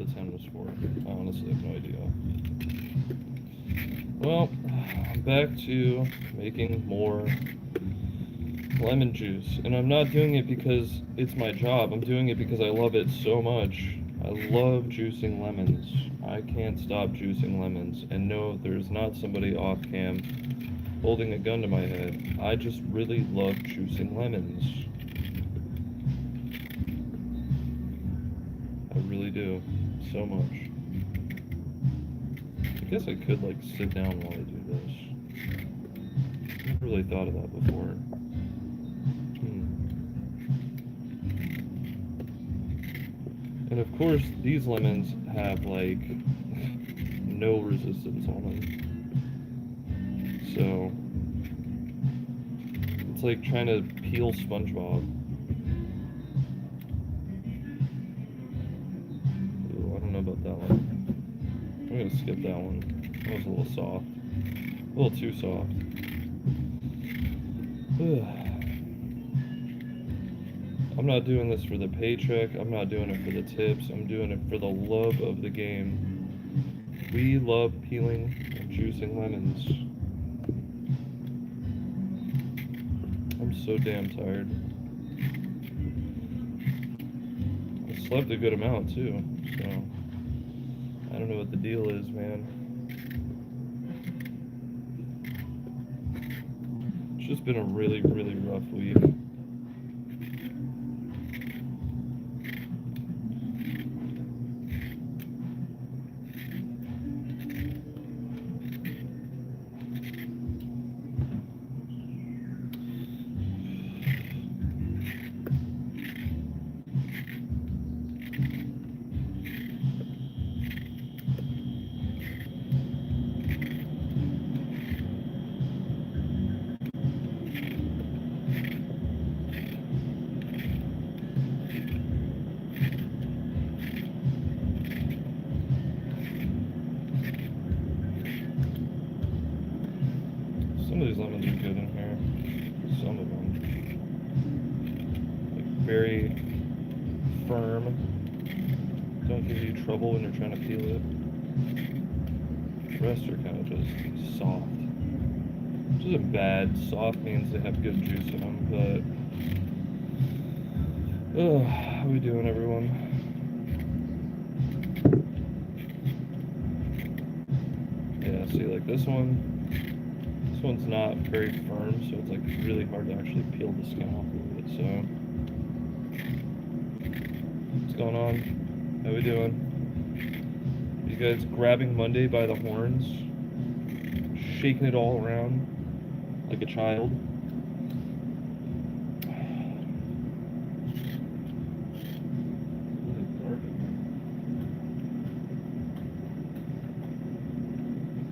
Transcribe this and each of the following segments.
the 10 was for. I honestly have no idea. Well, I'm back to making more lemon juice, and I'm not doing it because it's my job. I'm doing it because I love it so much. I love juicing lemons. I can't stop juicing lemons. And no, there's not somebody off cam holding a gun to my head. I just really love juicing lemons. I really do. So much. I guess I could, like, sit down while I do this. Never really thought of that before. And of course, these lemons have, like, no resistance on them. So, it's like trying to peel SpongeBob. Ooh, I don't know about that one. I'm gonna skip that one. That was a little soft. A little too soft. I'm not doing this for the paycheck. I'm not doing it for the tips. I'm doing it for the love of the game. We love peeling and juicing lemons. I'm so damn tired. I slept a good amount too, so I don't know what the deal is, man. It's just been a really, really rough week. Some of these lemons are good in here. Some of them. Like, very firm. Don't give you trouble when you're trying to peel it. The rest are kind of just soft. Which isn't bad. Soft means they have good juice in them, but... how we doing, everyone? Yeah, see, like this one... This one's not very firm, so it's like really hard to actually peel the skin off of it, so... What's going on? How we doing? You guys grabbing Monday by the horns? Shaking it all around like a child?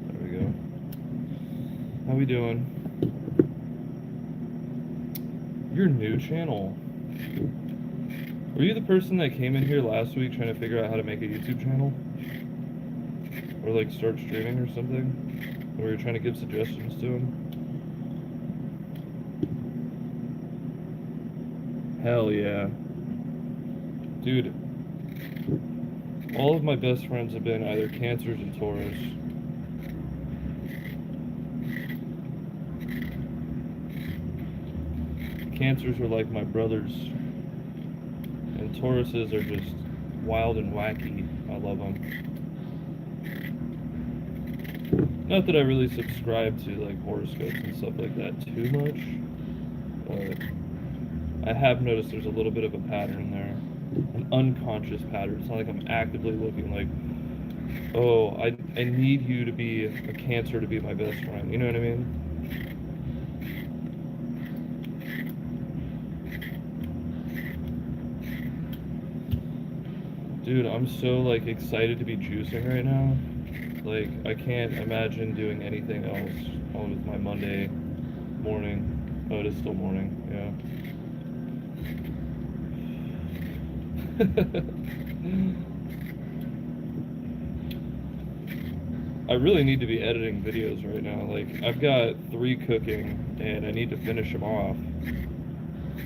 There we go. How we doing? Your new channel. Were you the person that came in here last week trying to figure out how to make a YouTube channel? Or like start streaming or something? Or you're trying to give suggestions to him? Hell yeah. Dude, all of my best friends have been either Cancers or Taurus. Cancers are like my brothers, and Tauruses are just wild and wacky. I love them. Not that I really subscribe to like horoscopes and stuff like that too much, but I have noticed there's a little bit of a pattern there, an unconscious pattern. It's not like I'm actively looking like, oh, I need you to be a Cancer to be my best friend. You know what I mean? Dude, I'm so, like, excited to be juicing right now. Like, I can't imagine doing anything else on with my Monday morning. Oh, it is still morning, yeah. I really need to be editing videos right now. Like, I've got 3 cooking, and I need to finish them off.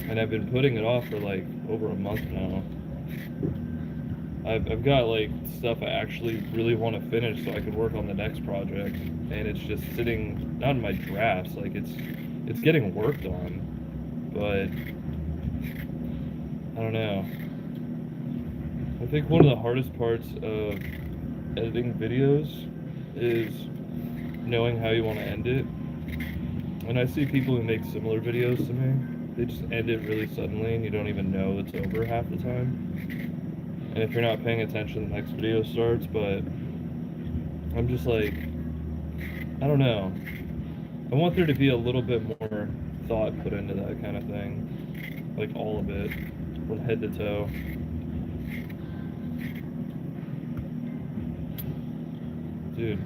And I've been putting it off for, like, over a month now. I've got like stuff I actually really want to finish so I could work on the next project, and it's just sitting not in my drafts. Like it's getting worked on, but I don't know. I think one of the hardest parts of editing videos is knowing how you want to end it. And I see people who make similar videos to me, they just end it really suddenly and you don't even know it's over half the time. And if you're not paying attention, the next video starts, but I'm just like, I don't know. I want there to be a little bit more thought put into that kind of thing. Like all of it, from head to toe. Dude,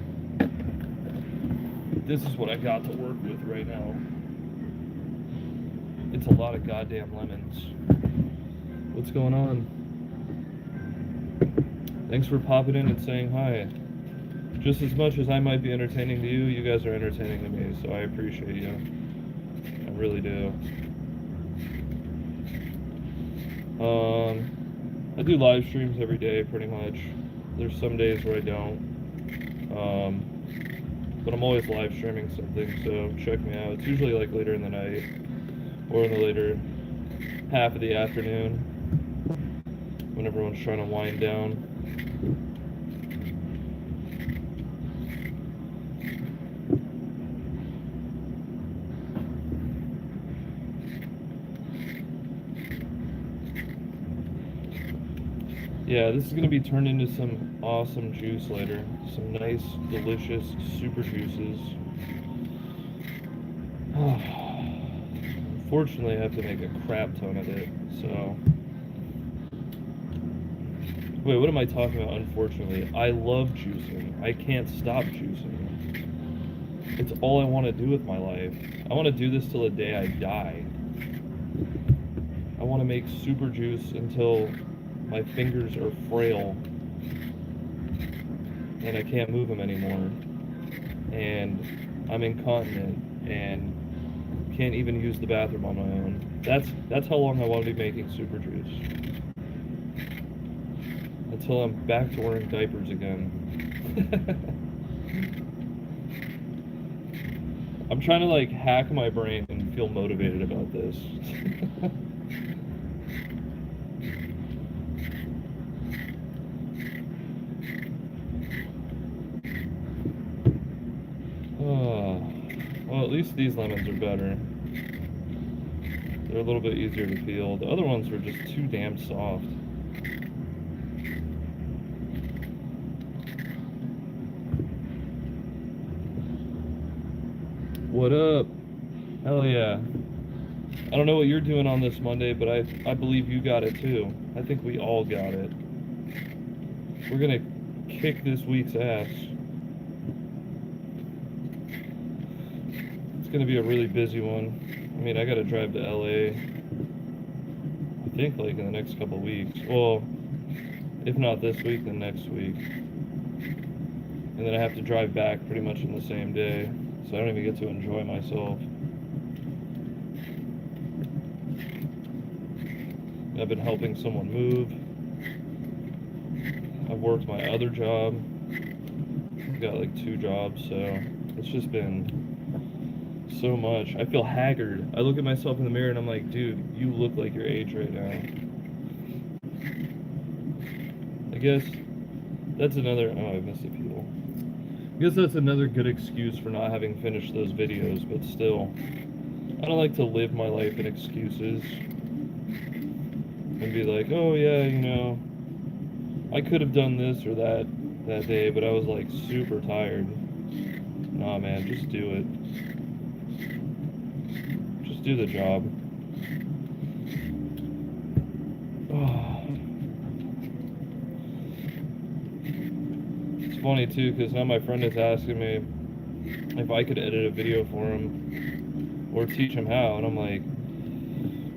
this is what I got to work with right now. It's a lot of goddamn lemons. What's going on? Thanks for popping in and saying hi. Just as much as I might be entertaining to you, you guys are entertaining to me, so I appreciate you. I really do. I do live streams every day, pretty much. There's some days where I don't. But I'm always live streaming something, so check me out. It's usually like later in the night, or in the later half of the afternoon, when everyone's trying to wind down. Yeah, this is going to be turned into some awesome juice later. Some nice, delicious, super juices. Unfortunately, I have to make a crap ton of it, so... Wait, what am I talking about, unfortunately? I love juicing. I can't stop juicing. It's all I want to do with my life. I want to do this till the day I die. I want to make super juice until my fingers are frail and I can't move them anymore, and I'm incontinent and can't even use the bathroom on my own. That's how long I want to be making super juice, until I'm back to wearing diapers again. I'm trying to like hack my brain and feel motivated about this. Well, at least these lemons are better. They're a little bit easier to peel. The other ones were just too damn soft. What up? Hell yeah. I don't know what you're doing on this Monday, but I believe you got it too. I think we all got it. We're gonna kick this week's ass. It's gonna be a really busy one. I mean, I gotta drive to LA, I think like in the next couple weeks. Well, if not this week, then next week. And then I have to drive back pretty much in the same day, so I don't even get to enjoy myself. I've been helping someone move. I've worked my other job. I've got like 2 jobs, so it's just been so much. I feel haggard. I look at myself in the mirror and I'm like, dude, you look like your age right now. I guess that's another... Oh, I missed a people. I guess that's another good excuse for not having finished those videos, but still. I don't like to live my life in excuses. And be like, oh yeah, you know, I could have done this or that day, but I was like super tired. Nah, man, just do it. Just do the job. It's funny too, because now my friend is asking me if I could edit a video for him or teach him how, and I'm like,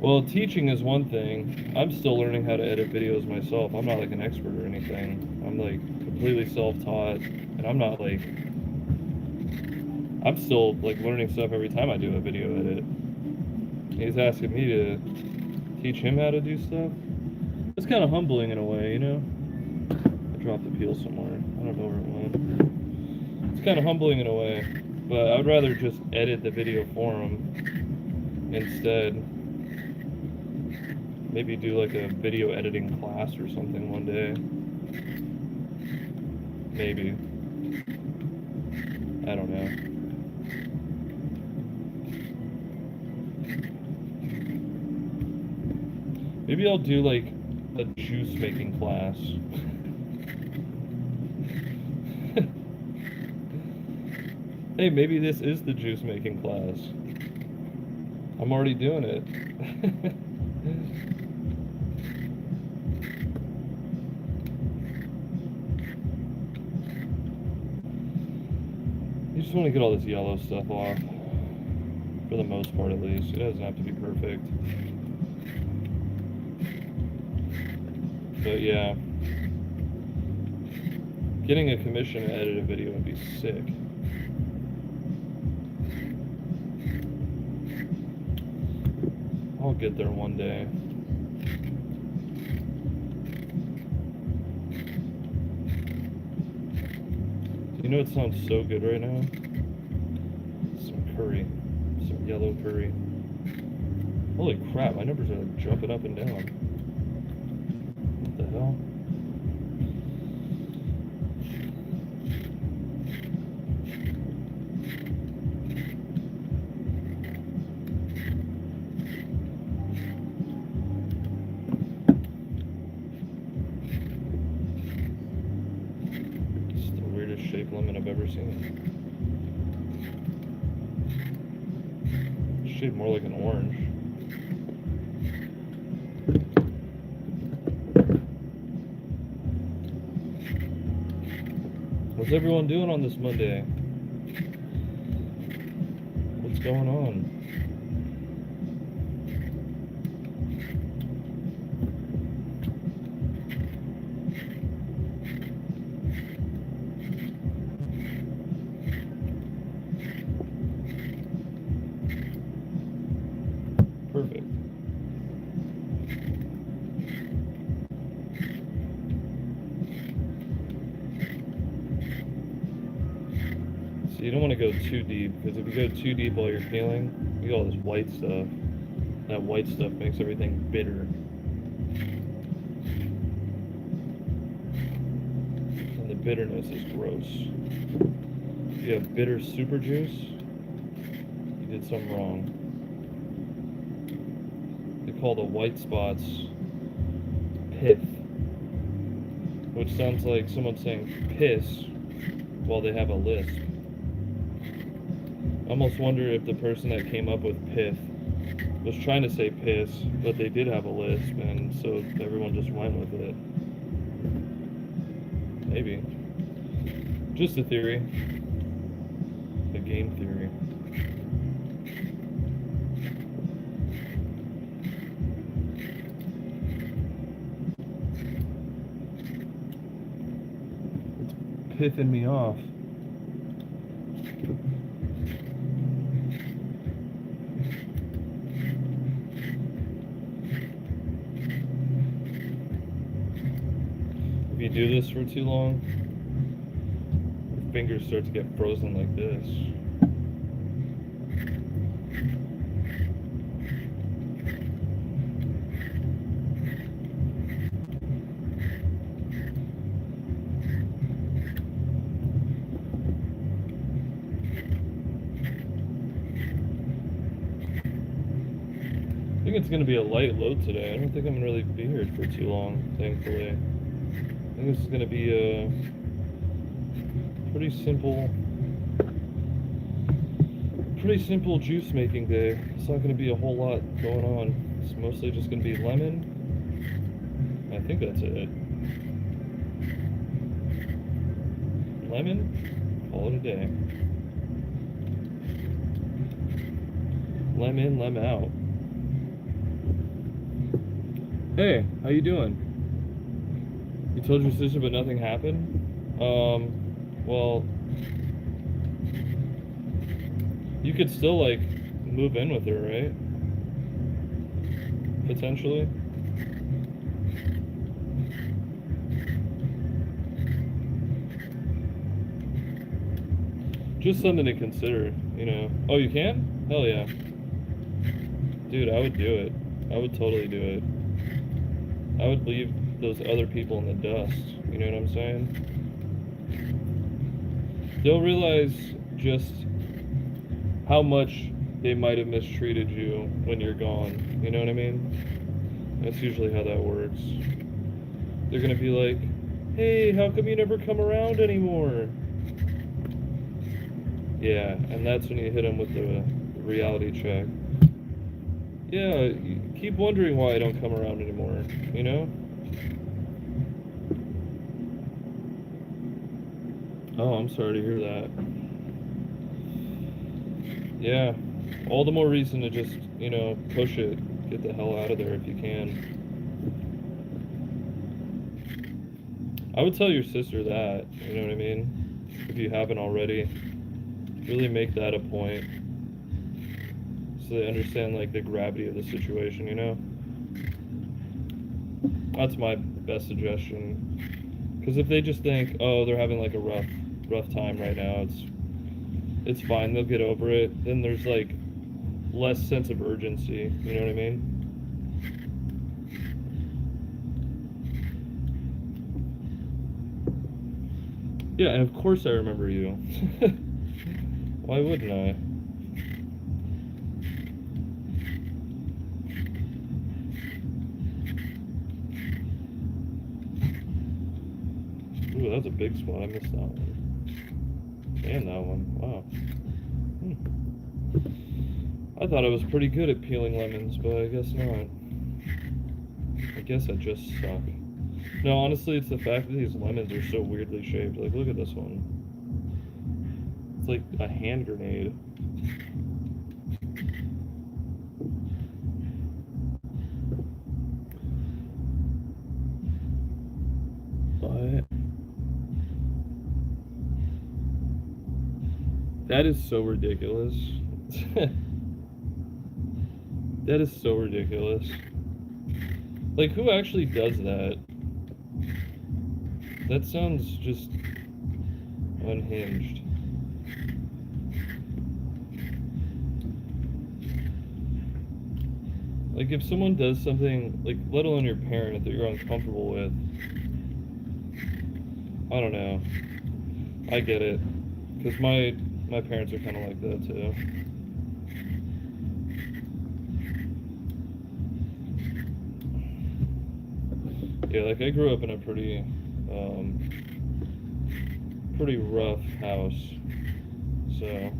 well, teaching is one thing. I'm still learning how to edit videos myself. I'm not like an expert or anything. I'm like completely self-taught, and I'm not like... I'm still like learning stuff every time I do a video edit. He's asking me to teach him how to do stuff. It's kind of humbling in a way, you know? dropped the peel somewhere. I don't know where it went. It's kind of humbling in a way, but I would rather just edit the video for them instead. Maybe do like a video editing class or something one day. Maybe. I don't know. Maybe I'll do like a juice making class. Hey, maybe this is the juice making class. I'm already doing it. You just want to get all this yellow stuff off. For the most part, at least. It doesn't have to be perfect. But yeah. Getting a commission to edit a video would be sick. I'll get there one day. You know what sounds so good right now? Some curry. Some yellow curry. Holy crap, my numbers are like jumping up and down. What the hell? Shaped lemon I've ever seen. It's shaped more like an orange. What's everyone doing on this Monday? What's going on? Perfect. So you don't want to go too deep, because if you go too deep while you're peeling, you get all this white stuff. That white stuff makes everything bitter. And the bitterness is gross. If you have bitter super juice, you did something wrong. They call the white spots pith, which sounds like someone saying piss while they have a lisp. I almost wonder if the person that came up with pith was trying to say piss, but they did have a lisp, and so everyone just went with it. Maybe. Just a theory. A game theory. Pissing me off. If you do this for too long, your fingers start to get frozen like this. I think it's going to be a light load today. I don't think I'm going to really be here for too long, thankfully. I think this is going to be a pretty simple juice making day. It's not going to be a whole lot going on. It's mostly just going to be lemon. I think that's it. Lemon, call it a day. Lemon, lemon out. Hey, how you doing? You told your sister but nothing happened? Well, you could still, like, move in with her, right? Potentially? Just something to consider, you know. Oh, you can? Hell yeah. Dude, I would do it. I would totally do it. I would leave those other people in the dust. You know what I'm saying? They'll realize just how much they might have mistreated you when you're gone. You know what I mean? That's usually how that works. They're gonna be like, hey, how come you never come around anymore? Yeah, and that's when you hit them with the reality check. Yeah, you keep wondering why I don't come around anymore, you know? Oh, I'm sorry to hear that. Yeah, all the more reason to just, you know, push it. Get the hell out of there if you can. I would tell your sister that, you know what I mean? If you haven't already. Really make that a point. So they understand, like, the gravity of the situation, you know? That's my best suggestion. Because if they just think, oh, they're having, like, a rough time right now, it's fine, they'll get over it, then there's, like, less sense of urgency, you know what I mean? Yeah, and of course I remember you. Why wouldn't I? Ooh, that's a big spot. I missed that one. And that one. Wow. I thought I was pretty good at peeling lemons, but I guess not. I guess I just suck. No, honestly, it's the fact that these lemons are so weirdly shaped. Like, look at this one. It's like a hand grenade. But that is so ridiculous. That is so ridiculous. Like, who actually does that? That sounds just unhinged. Like, if someone does something, like, let alone your parent, that you're uncomfortable with, I don't know. I get it. Because my parents are kind of like that, too. Yeah, like, I grew up in a pretty rough house, so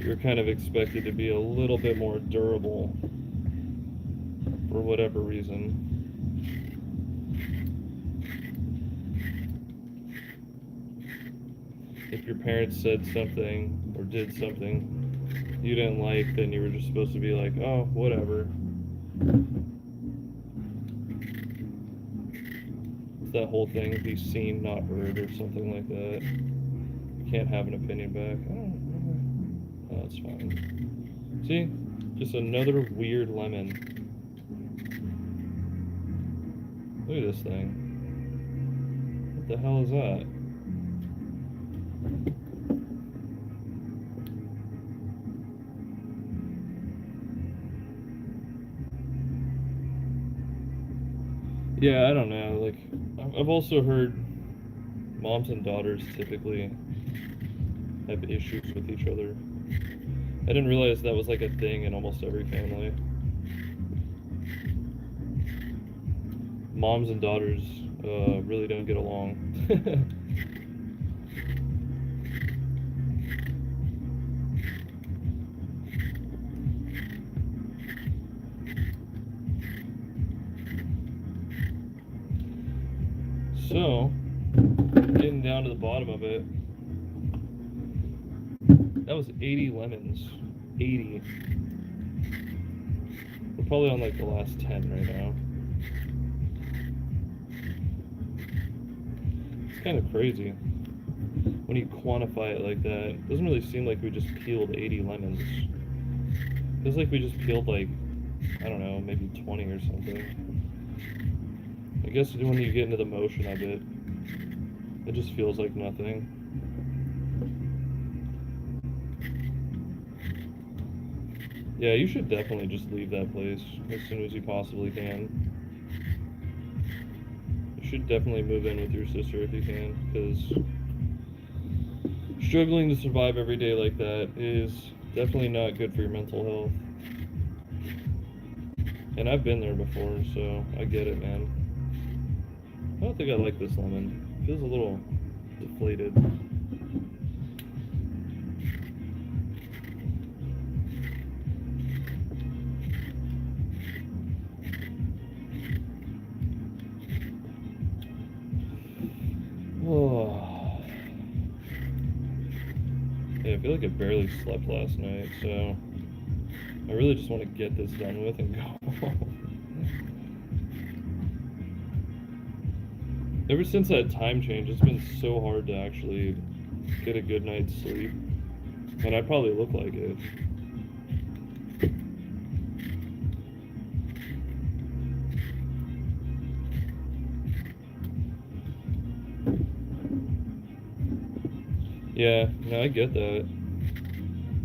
you're kind of expected to be a little bit more durable for whatever reason. If your parents said something or did something you didn't like, then you were just supposed to be like, oh, whatever. It's that whole thing, be seen, not heard, or something like that. You can't have an opinion back. Oh, that's fine. See? Just another weird lemon. Look at this thing. What the hell is that? Yeah, I don't know. Like, I've also heard moms and daughters typically have issues with each other. I didn't realize that was like a thing in almost every family. Moms and daughters really don't get along. So, getting down to the bottom of it, that was 80 lemons. 80. We're probably on like the last 10 right now. It's kind of crazy when you quantify it like that. It doesn't really seem like we just peeled 80 lemons. It feels like we just peeled like, I don't know, maybe 20 or something. I guess when you get into the motion of it. It just feels like nothing. Yeah, you should definitely just leave that place as soon as you possibly can. You should definitely move in with your sister if you can, because struggling to survive every day like that is definitely not good for your mental health. And I've been there before, so I get it, man. I don't think I like this lemon. It feels a little deflated. Oh. Yeah, I feel like I barely slept last night, so I really just want to get this done with and go home. Ever since that time change, it's been so hard to actually get a good night's sleep. And I probably look like it. Yeah, no, I get that.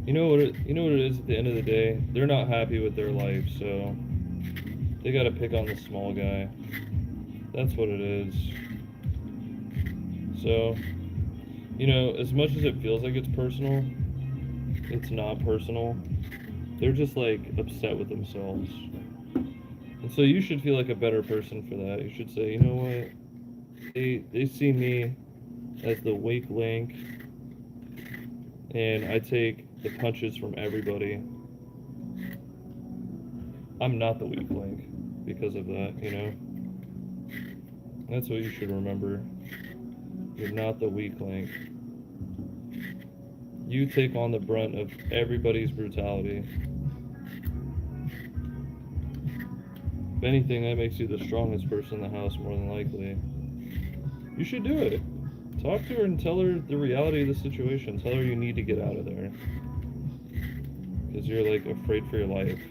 You know what it is at the end of the day? They're not happy with their life, so they gotta pick on the small guy. That's what it is. So, as much as it feels like it's personal, it's not personal. They're just like upset with themselves. And so you should feel like a better person for that. You should say, you know what? They see me as the weak link, and I take the punches from everybody. I'm not the weak link because of that. That's what you should remember. You're not the weak link. You take on the brunt of everybody's brutality. If anything, that makes you the strongest person in the house, more than likely. You should do it. Talk to her and tell her the reality of the situation. Tell her you need to get out of there. Because you're like afraid for your life.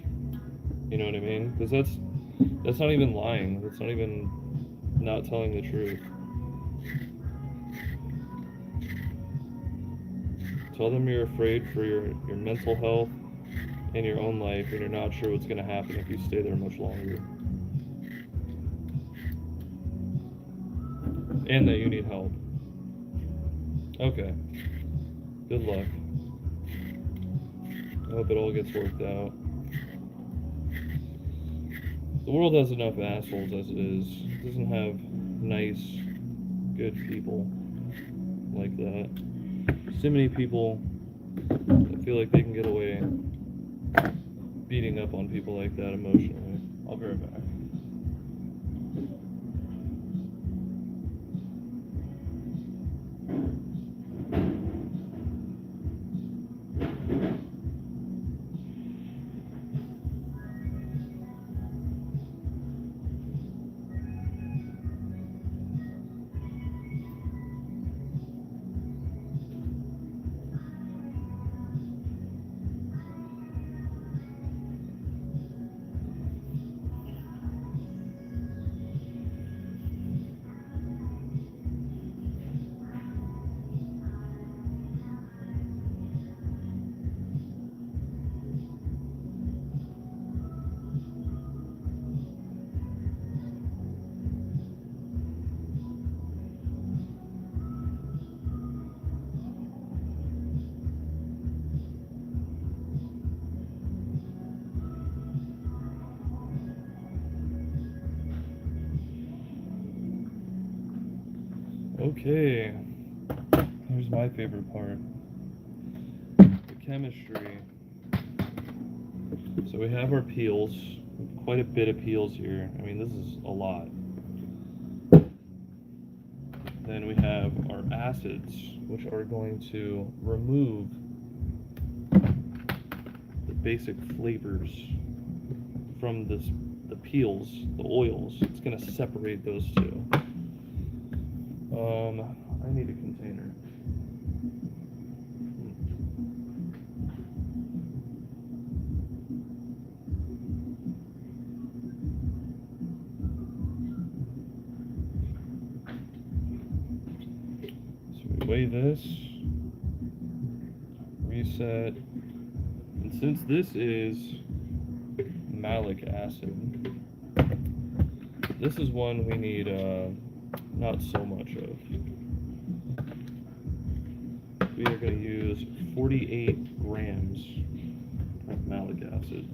You know what I mean? Because that's not even lying. That's not even not telling the truth. Tell them you're afraid for your mental health and your own life, and you're not sure what's going to happen if you stay there much longer. And that you need help. Okay. Good luck. I hope it all gets worked out. The world has enough assholes as it is. It doesn't have nice, good people like that. So many people that feel like they can get away beating up on people like that emotionally. I'll be right back. Okay, here's my favorite part, the chemistry. So we have our peels, quite a bit of peels here. I mean, this is a lot. Then we have our acids, which are going to remove the basic flavors from the peels, the oils. It's going to separate those two. I need a container. weigh this, reset, and since this is malic acid, this is one we need not so much of. We are going to use 48 grams of malic acid.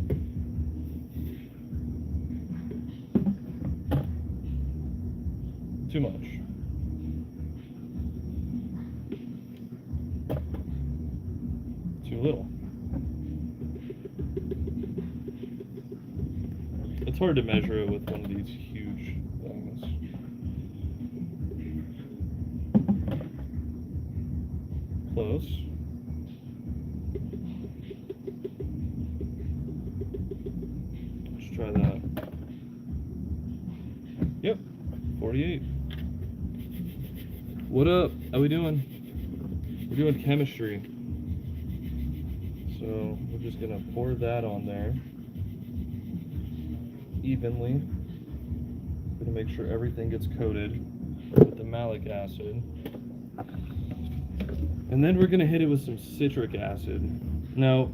Too much. Too little. It's hard to measure it with one of these huge things. Close. Let's try that. Yep, 48. What up? How we doing? We're doing chemistry. So we're just gonna pour that on there evenly. We're gonna make sure everything gets coated with the malic acid. And then we're gonna hit it with some citric acid. Now,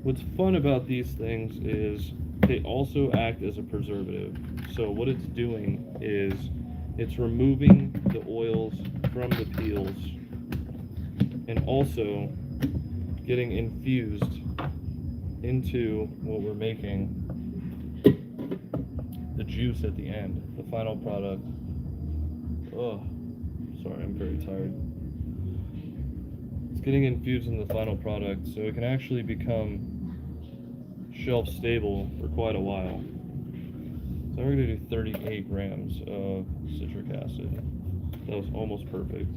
what's fun about these things is they also act as a preservative. So what it's doing is it's removing the oils from the peels and also getting infused into what we're making, the juice at the end, the final product. Oh, sorry, I'm very tired. It's getting infused in the final product so it can actually become shelf stable for quite a while. So we're going to do 38 grams of citric acid. That was almost perfect.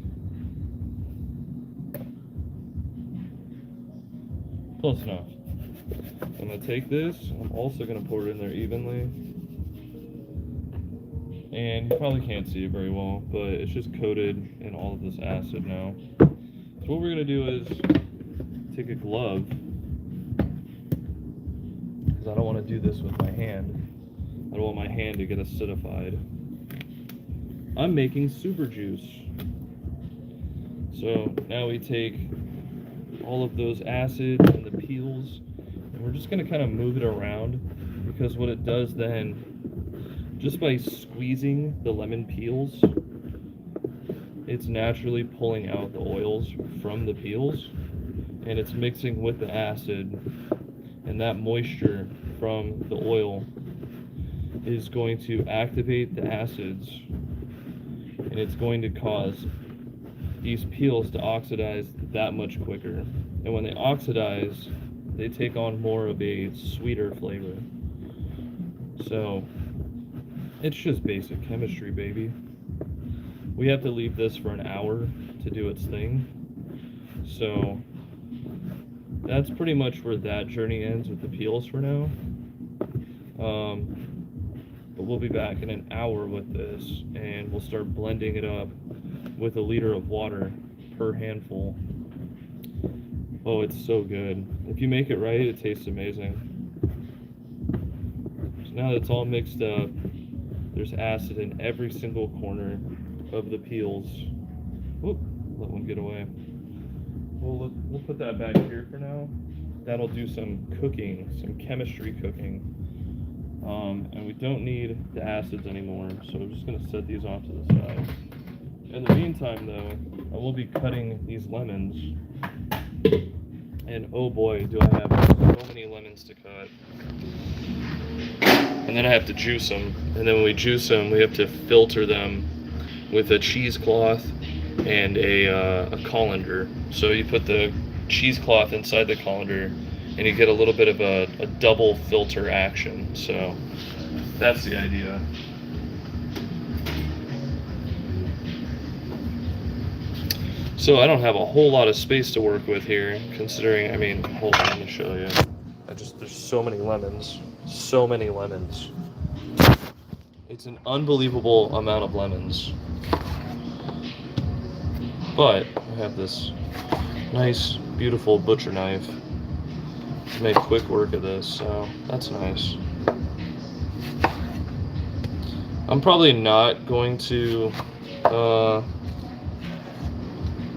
Close enough. I'm going to take this. I'm also going to pour it in there evenly. And you probably can't see it very well, but it's just coated in all of this acid now. So what we're going to do is take a glove, because I don't want to do this with my hand. I don't want my hand to get acidified. I'm making super juice. So now we take all of those acids and the peels, and we're just going to kind of move it around, because what it does then, just by squeezing the lemon peels, it's naturally pulling out the oils from the peels, and it's mixing with the acid, and that moisture from the oil is going to activate the acids, and it's going to cause these peels to oxidize that much quicker. And when they oxidize, they take on more of a sweeter flavor. So it's just basic chemistry, baby. We have to leave this for an hour to do its thing. So that's pretty much where that journey ends with the peels for now. But we'll be back in an hour with this, and we'll start blending it up with 1 liter of water per handful. Oh, it's so good. If you make it right, it tastes amazing. So now that it's all mixed up, there's acid in every single corner of the peels. Whoop, let one get away. We'll put that back here for now. That'll do some cooking, some chemistry cooking. And we don't need the acids anymore, so I'm just going to set these off to the side. In the meantime, though, I will be cutting these lemons. And oh boy, do I have so many lemons to cut. And then I have to juice them. And then when we juice them, we have to filter them with a cheesecloth and a colander. So you put the cheesecloth inside the colander, and you get a little bit of a double filter action. So that's the idea. So I don't have a whole lot of space to work with here, considering, I mean, hold on, let me show you. There's so many lemons. So many lemons. It's an unbelievable amount of lemons. But I have this nice, beautiful butcher knife to make quick work of this, so that's nice. I'm probably not going to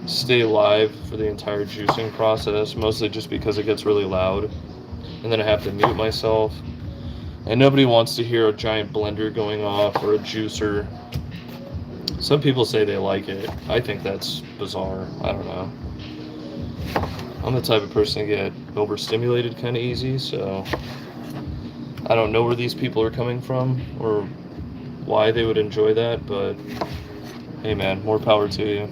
stay live for the entire juicing process, mostly just because it gets really loud, and then I have to mute myself. And nobody wants to hear a giant blender going off or a juicer. Some people say they like it. I think that's bizarre. I don't know. I'm the type of person to get overstimulated kind of easy, so I don't know where these people are coming from or why they would enjoy that, but hey man, more power to you.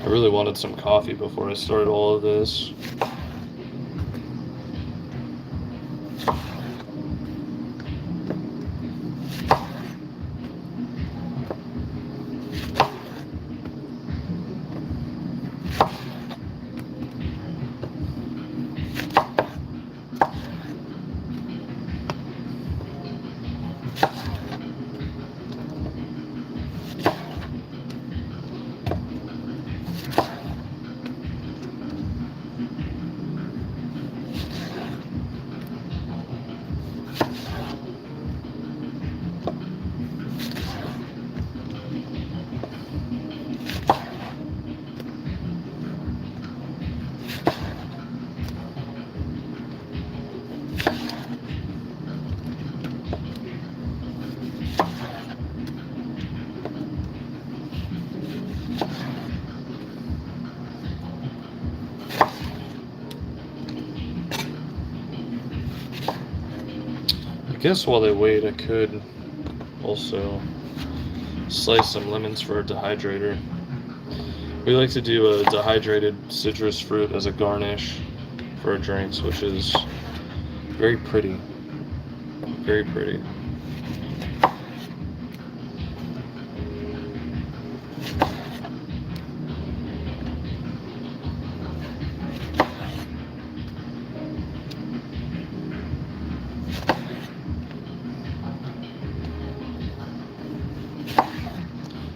I really wanted some coffee before I started all of this. I guess while they wait, I could also slice some lemons for a dehydrator. We like to do a dehydrated citrus fruit as a garnish for our drinks, which is very pretty. Very pretty.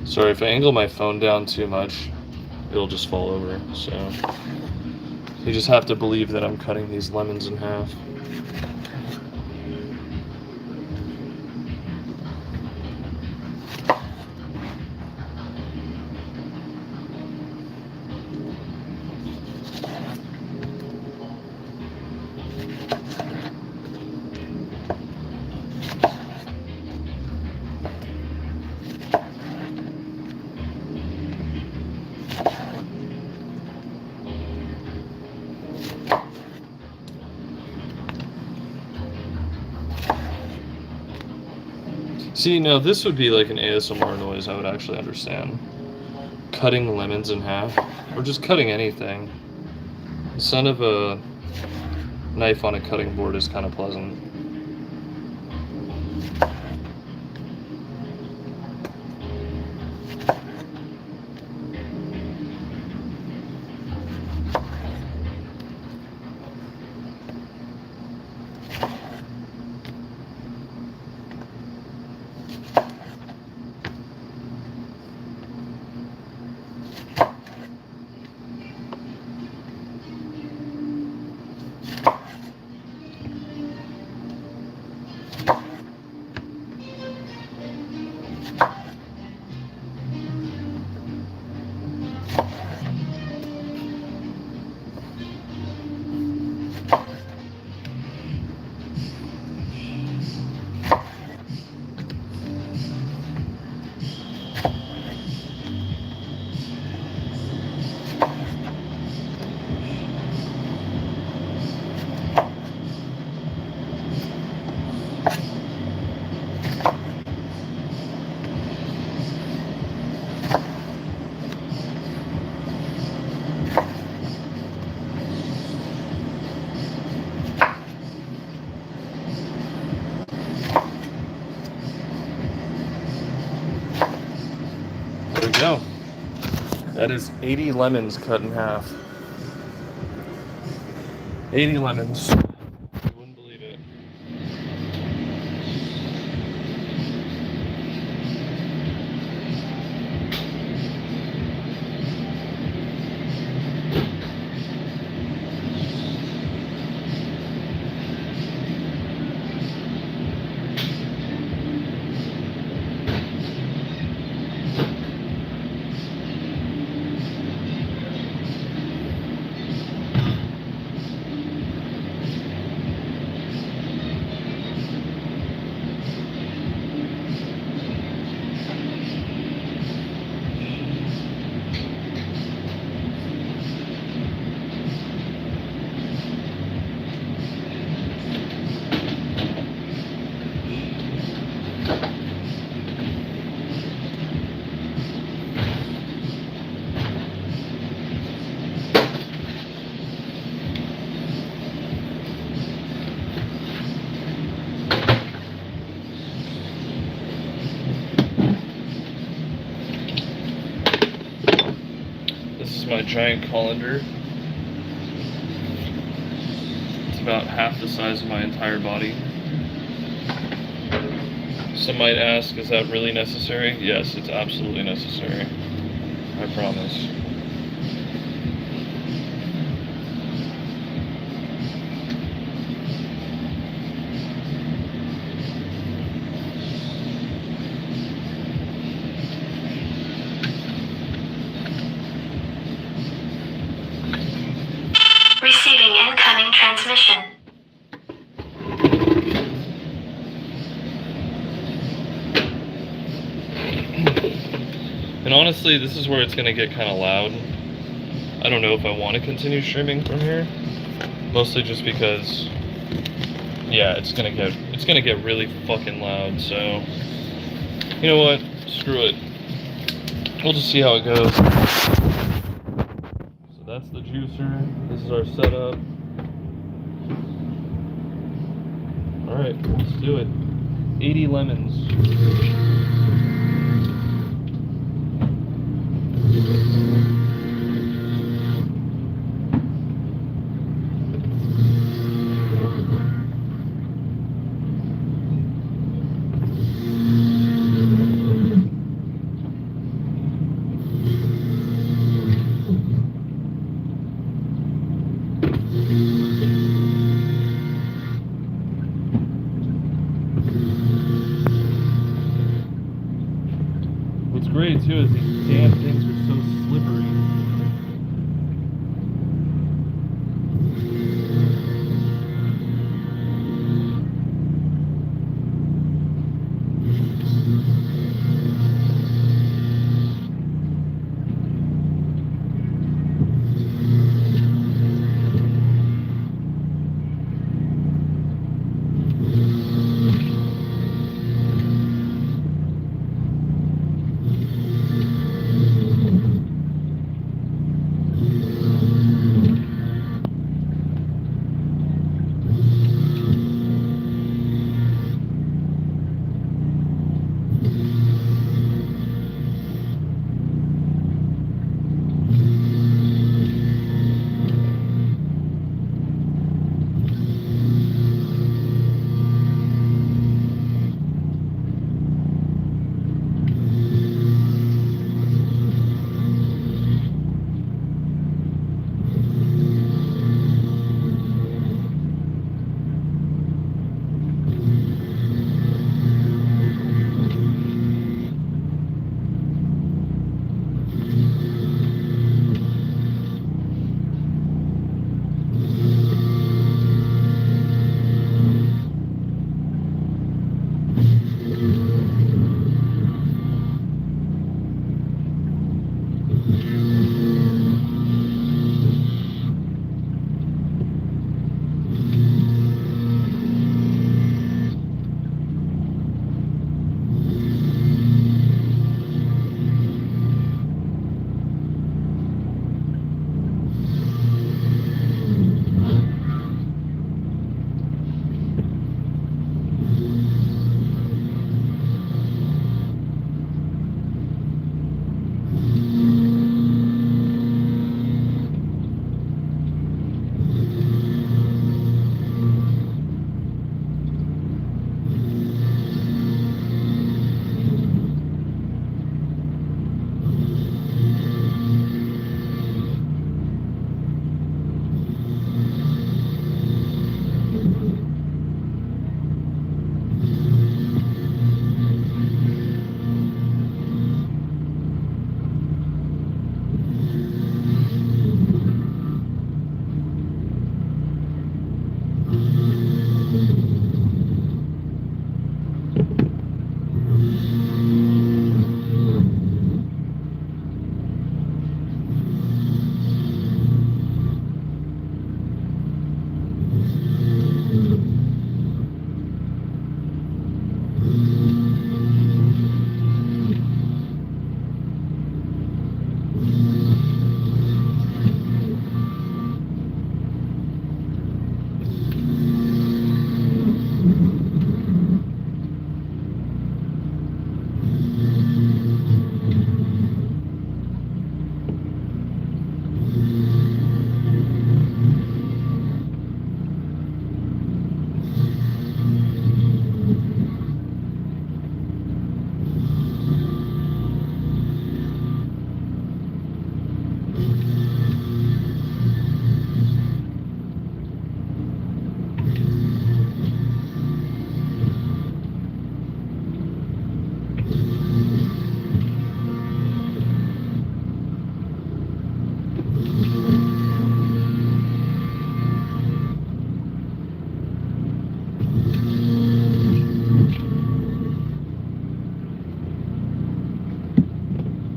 Sorry, if I angle my phone down too much, it'll just fall over, so you just have to believe that I'm cutting these lemons in half. See, now this would be like an ASMR noise I would actually understand. Cutting lemons in half, or just cutting anything. The sound of a knife on a cutting board is kind of pleasant. There we go. That is 80 lemons cut in half. 80 lemons. You wouldn't believe it. my giant colander. It's about half the size of my entire body. Some might ask, is that really necessary? Yes, it's absolutely necessary. I promise. Receiving incoming transmission. And honestly, this is where it's going to get kind of loud. I don't know if I want to continue streaming from here. Mostly just because, yeah, it's gonna get really fucking loud. So, you know what? Screw it. We'll just see how it goes. So that's the juicer. This is our setup. All right, let's do it. 80 lemons. What's great too is these damn things are so slippery.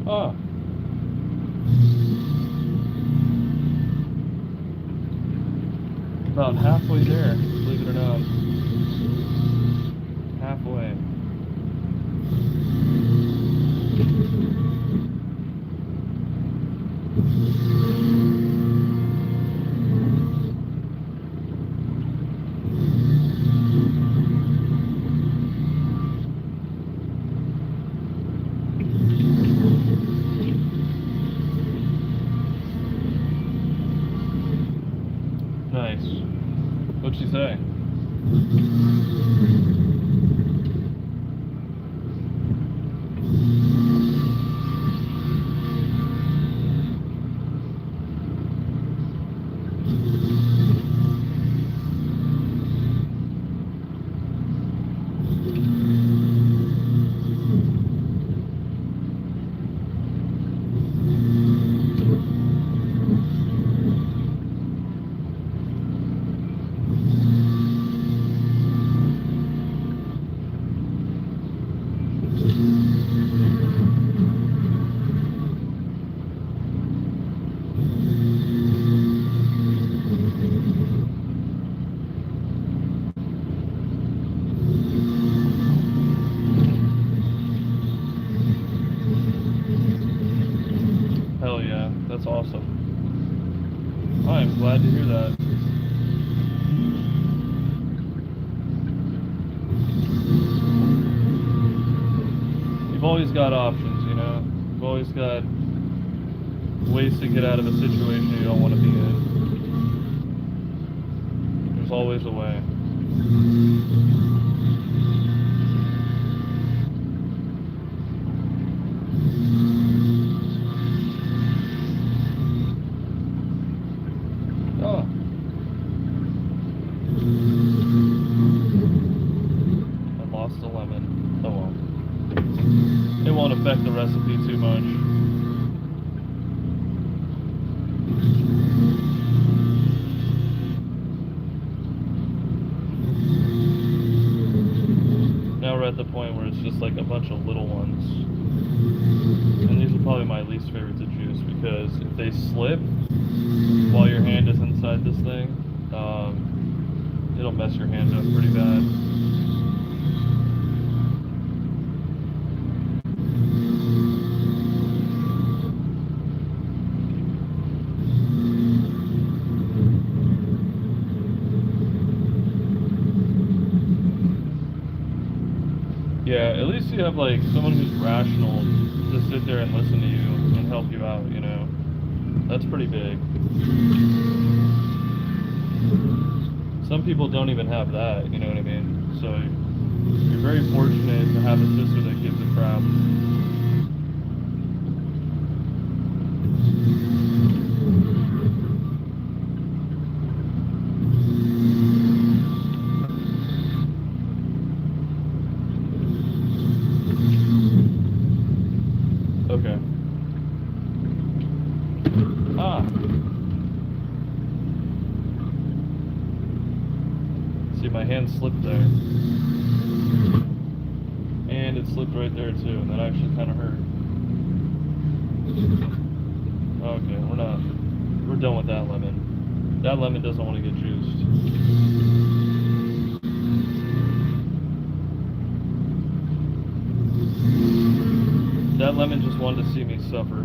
Ah. About halfway there, believe it or not. Halfway. Nice. What'd she say? Hell yeah, that's awesome. I'm glad to hear that. You've always got options, you know? You've always got ways to get out of a situation you don't want to be in. There's always a way. Oh. I lost a lemon. Oh well. It won't affect the recipe too much. Now we're at the point where it's just like a bunch of little ones. And these are probably my least favorite to juice because if they slip while your hand is inside this thing, it'll mess your hand up pretty bad. Yeah, at least you have like someone who's rational to sit there and listen to you and help you out, you know. That's pretty big. Some people don't even have that, you know what I mean? So you're very fortunate to have a sister that gives a crap. Okay. Ah. See, my hand slipped there. And it slipped right there too, and that actually kind of hurt. Okay, we're done with that lemon. That lemon doesn't want to get juiced. That lemon just wanted to see me suffer.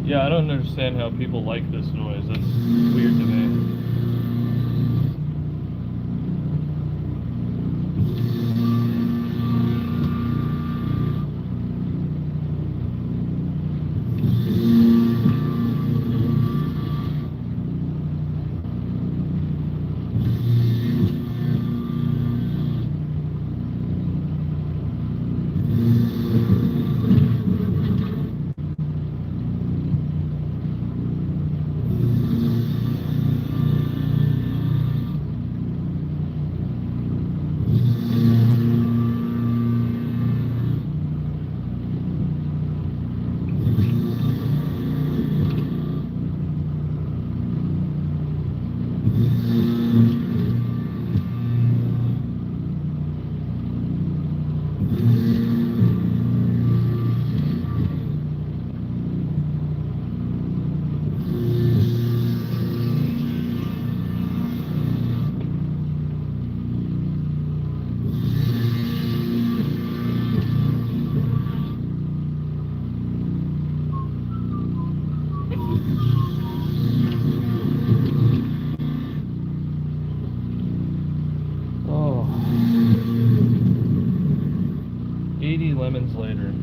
Yeah, I don't understand how people like this noise. That's weird to me. Oh. 80 lemons later.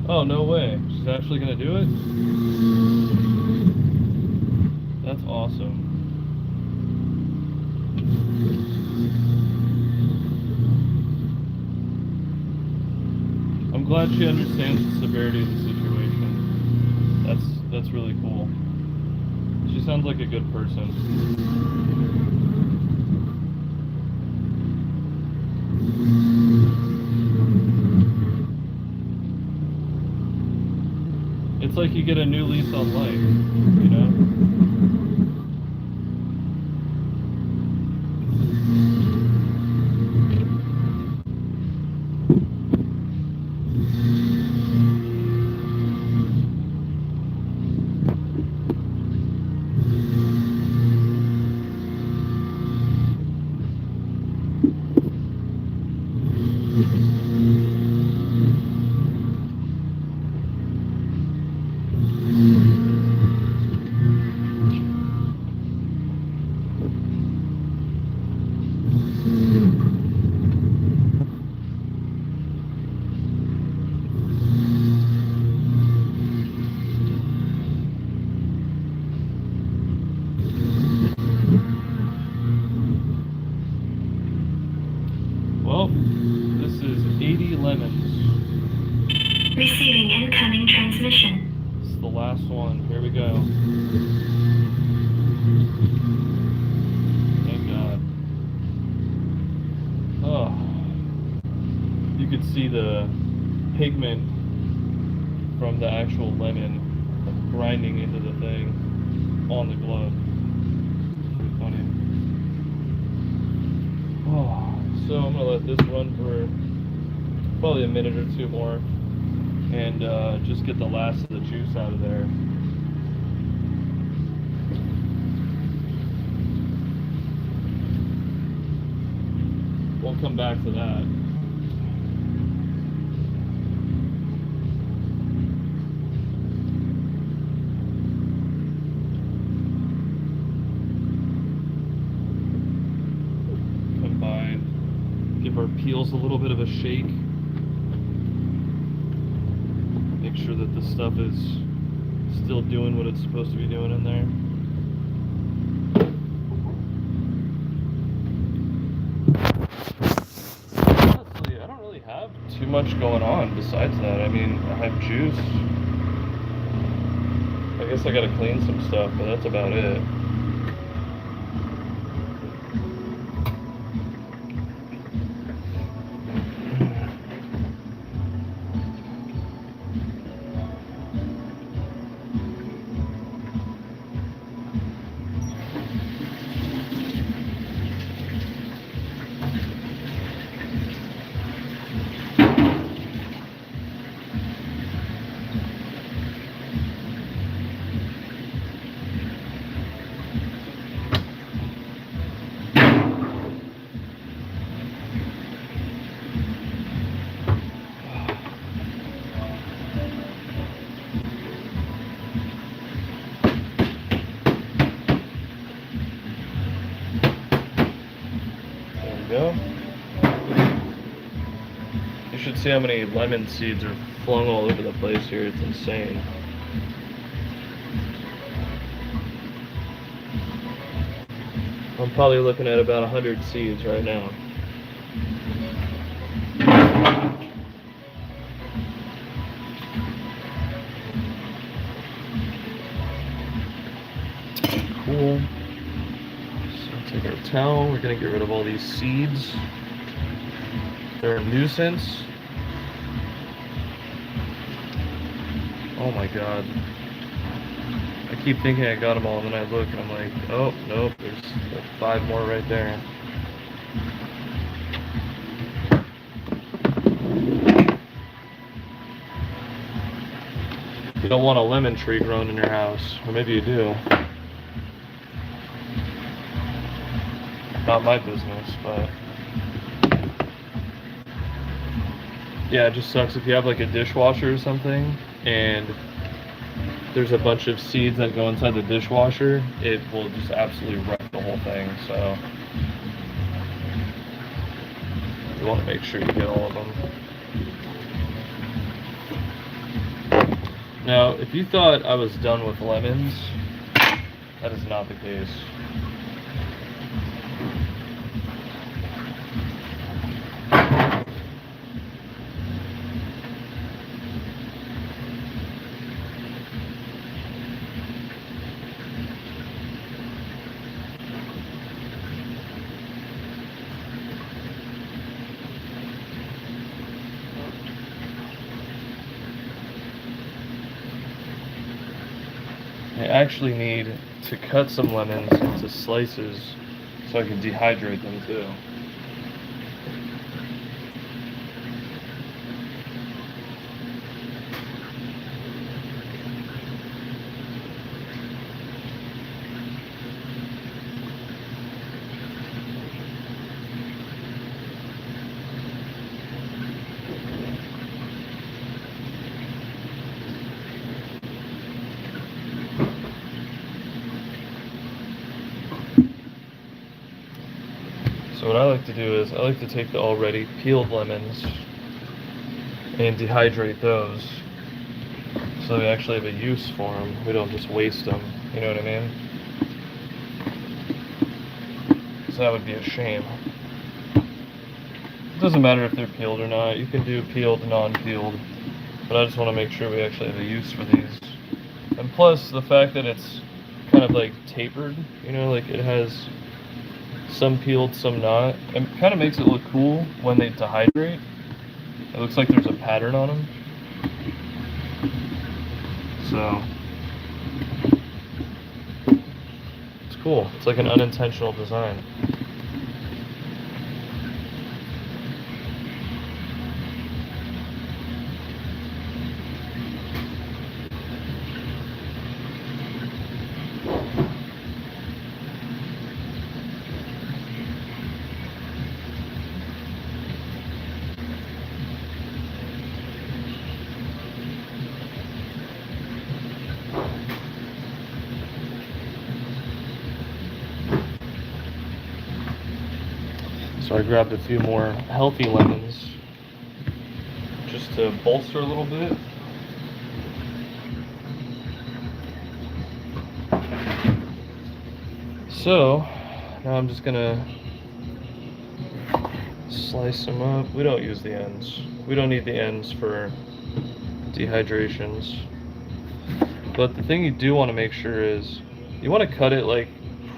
Oh, no way. She's actually gonna do it? That's awesome. I'm glad she understands the severity of the situation. That's really cool. She sounds like a good person. It's like you get a new lease on life, you know? transmission. This is the last one. Here we go. Thank God. Oh. You could see the pigment from the actual lemon grinding into the thing on the glove. Pretty funny. Oh, so I'm gonna let this run for probably a minute or two more and just get the last of the juice out of there. We'll come back to that. Give our peels a little bit of a shake. Make sure that the stuff is still doing what it's supposed to be doing in there. Honestly, I don't really have too much going on besides that. I mean, I have juice. I guess I gotta clean some stuff, but that's about it. Go. You should see how many lemon seeds are flung all over the place here. It's insane. I'm probably looking at about 100 seeds right now. Cool. Take our towel, we're gonna get rid of all these seeds. They're a nuisance. Oh my God. I keep thinking I got them all, and then I look and I'm like, oh, nope, there's like 5 more right there. You don't want a lemon tree growing in your house, or maybe you do. Not my business, but yeah, it just sucks if you have like a dishwasher or something and there's a bunch of seeds that go inside the dishwasher. It will just absolutely wreck the whole thing, so you want to make sure you get all of them. Now, if you thought I was done with lemons, that is not the case. I actually need to cut some lemons into slices so I can dehydrate them too. So what I like to do is I like to take the already peeled lemons and dehydrate those so we actually have a use for them. We don't just waste them, you know what I mean? So that would be a shame. It doesn't matter if they're peeled or not. You can do peeled, non-peeled. but I just want to make sure we actually have a use for these. And plus, the fact that it's kind of like tapered, you know, like it has some peeled, some not, it kind of makes it look cool when they dehydrate. It looks like there's a pattern on them. So, it's cool. It's like an unintentional design. So I grabbed a few more healthy lemons just to bolster a little bit. So now I'm just gonna slice them up. We don't use the ends. We don't need the ends for dehydrations. But the thing you do want to make sure is you want to cut it like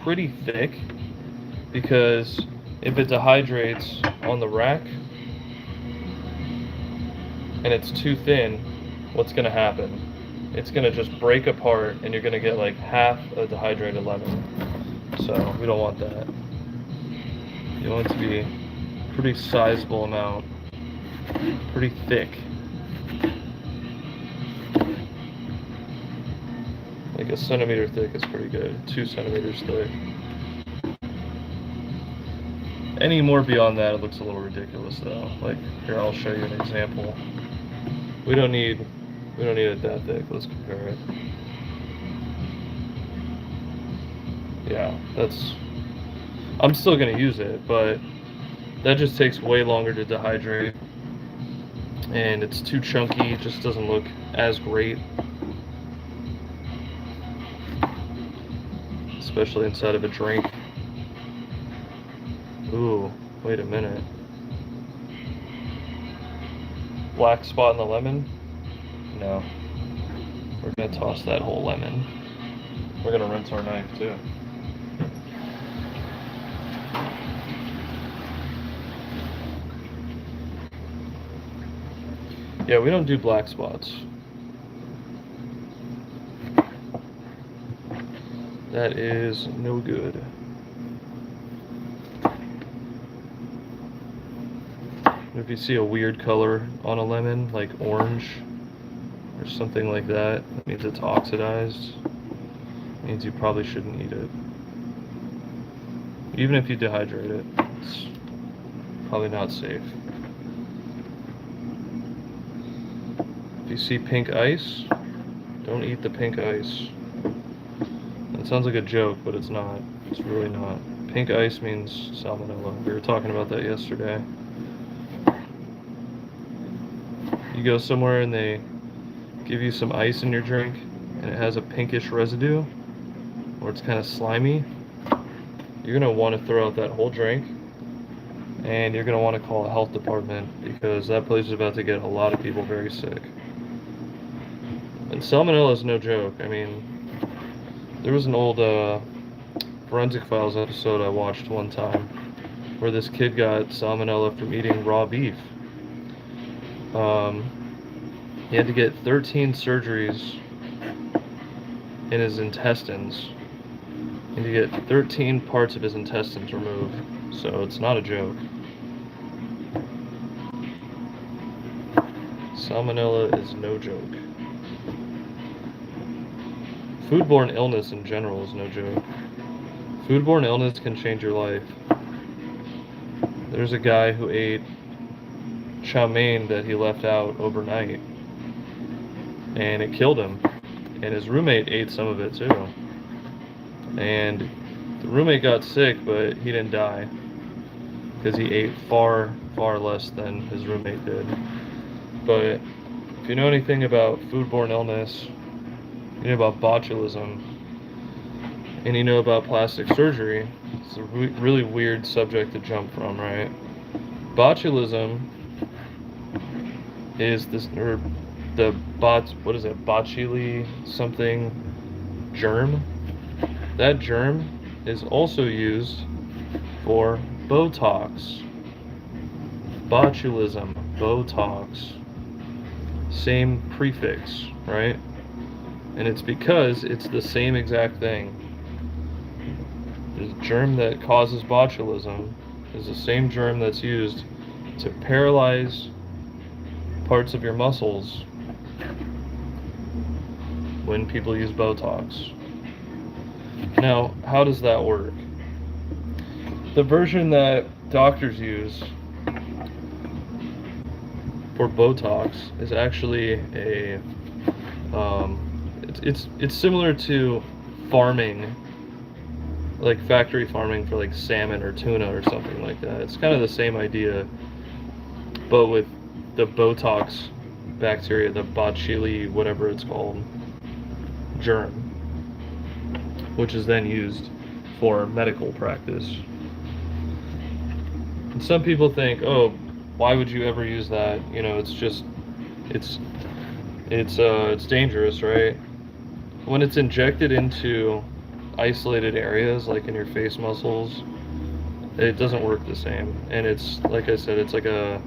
pretty thick, because if it dehydrates on the rack and it's too thin, what's going to happen? It's going to just break apart and you're going to get like half a dehydrated lemon. So we don't want that. You want it to be a pretty sizable amount, pretty thick. Like 1 centimeter thick is pretty good. 2 centimeters thick. Any more beyond that, it looks a little ridiculous though. Like here, I'll show you an example. We don't need it that thick. Let's compare it. Yeah, I'm still gonna use it, but that just takes way longer to dehydrate, and it's too chunky. It just doesn't look as great, especially inside of a drink. Ooh, wait a minute. Black spot in the lemon? No. We're gonna toss that whole lemon. We're gonna rinse our knife too. Yeah, we don't do black spots. That is no good. If you see a weird color on a lemon, like orange or something like that, that means it's oxidized. It means you probably shouldn't eat it. Even if you dehydrate it, it's probably not safe. If you see pink ice, don't eat the pink ice. That sounds like a joke, but it's not. It's really not. Pink ice means salmonella. We were talking about that yesterday. You go somewhere and they give you some ice in your drink and it has a pinkish residue, or it's kind of slimy, you're going to want to throw out that whole drink, and you're going to want to call a health department, because that place is about to get a lot of people very sick. And salmonella is no joke. I mean, there was an old Forensic Files episode I watched one time where this kid got salmonella from eating raw beef. He had to get 13 surgeries in his intestines. He had to get 13 parts of his intestines removed. So it's not a joke. Salmonella is no joke. Foodborne illness in general is no joke. Foodborne illness can change your life. There's a guy who ate chow mein that he left out overnight, and it killed him. And his roommate ate some of it too. And the roommate got sick, but he didn't die, because he ate far, far less than his roommate did. But if you know anything about foodborne illness, you know about botulism, and you know about plastic surgery, it's a really weird subject to jump from, right? Botulism is this, or the botuli something germ. That germ is also used for Botox. Botulism, Botox. Same prefix, right? And it's because it's the same exact thing. The germ that causes botulism is the same germ that's used to paralyze parts of your muscles when people use Botox. Now, how does that work? The version that doctors use for Botox is actually a it's similar to farming, like factory farming for like salmon or tuna or something like that. It's kind of the same idea, but with the Botox bacteria, the Bacilli, whatever it's called, germ, which is then used for medical practice. And some people think, oh, why would you ever use that? You know, it's just, it's dangerous, right? When it's injected into isolated areas, like in your face muscles, it doesn't work the same. And it's, like I said, it's like a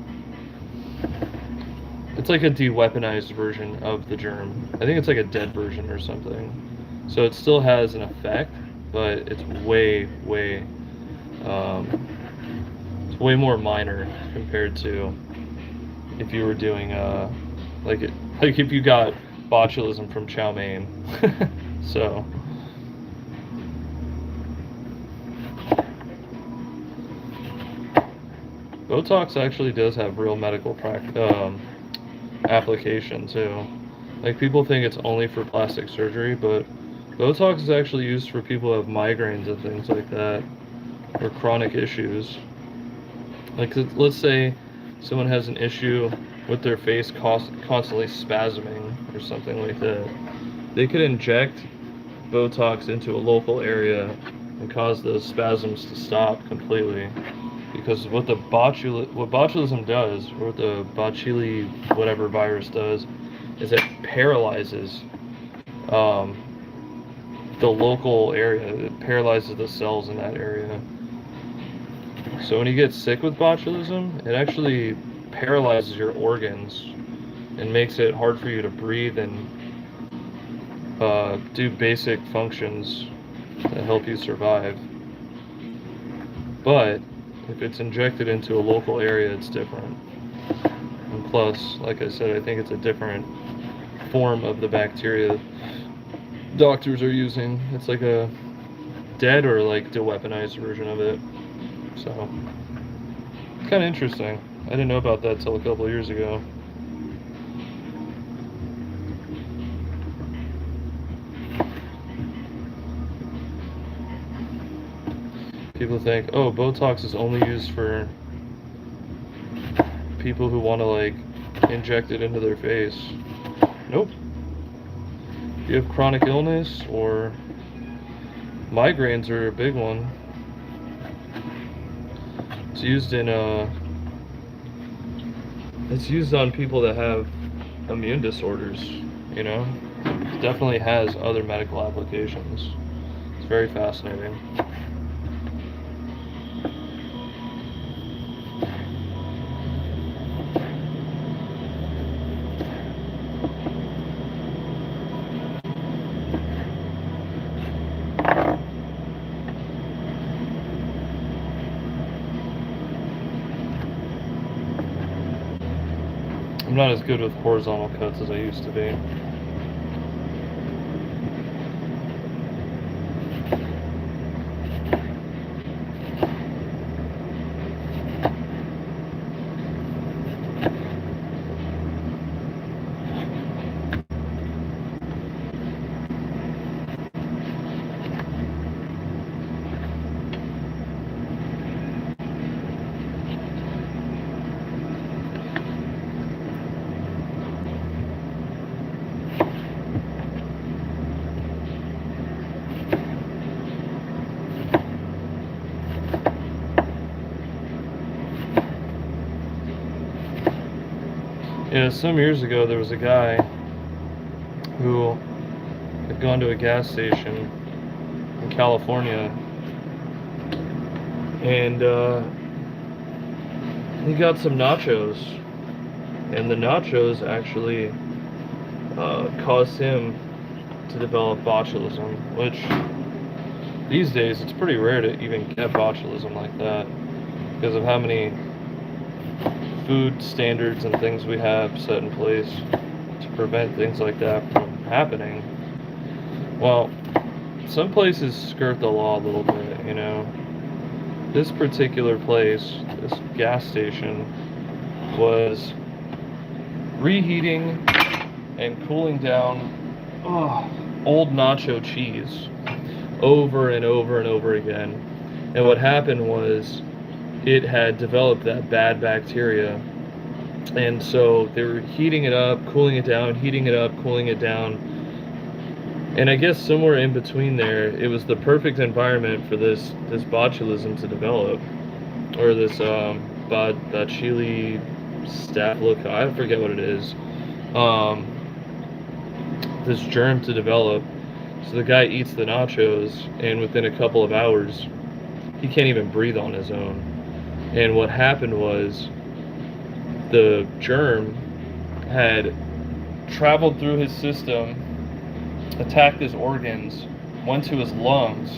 de-weaponized version of the germ. I think it's like a dead version or something. So it still has an effect, but it's way more minor compared to if you were doing like if you got botulism from chow mein. So Botox actually does have real medical application too. Like, people think it's only for plastic surgery, but Botox is actually used for people who have migraines and things like that, or chronic issues. Like, let's say someone has an issue with their face constantly spasming or something like that. They could inject Botox into a local area and cause those spasms to stop completely. Because what botulism does, or what the Bacilli whatever virus does, is it paralyzes the local area. It paralyzes the cells in that area. So when you get sick with botulism, it actually paralyzes your organs and makes it hard for you to breathe and do basic functions that help you survive. But if it's injected into a local area, it's different. And plus, like I said, I think it's a different form of the bacteria doctors are using. It's like a dead or like de-weaponized version of it. So it's kind of interesting. I didn't know about that till a couple of years ago. People think, oh, Botox is only used for people who want to like inject it into their face. Nope. If you have chronic illness, or migraines are a big one, it's used on people that have immune disorders, you know? It definitely has other medical applications. It's very fascinating. I'm not as good with horizontal cuts as I used to be. Yeah, some years ago there was a guy who had gone to a gas station in California, and he got some nachos, and the nachos actually caused him to develop botulism, which these days it's pretty rare to even get botulism like that because of how many food standards and things we have set in place to prevent things like that from happening. Well, some places skirt the law a little bit, you know. This particular place, this gas station, was reheating and cooling down old nacho cheese over and over and over again. And what happened was it had developed that bad bacteria. And so they were heating it up, cooling it down, heating it up, cooling it down. And I guess somewhere in between there, it was the perfect environment for this botulism to develop, or this Bacilli staphylococcus, I forget what it is, this germ to develop. So the guy eats the nachos, and within a couple of hours, he can't even breathe on his own. And what happened was the germ had traveled through his system, attacked his organs, went to his lungs,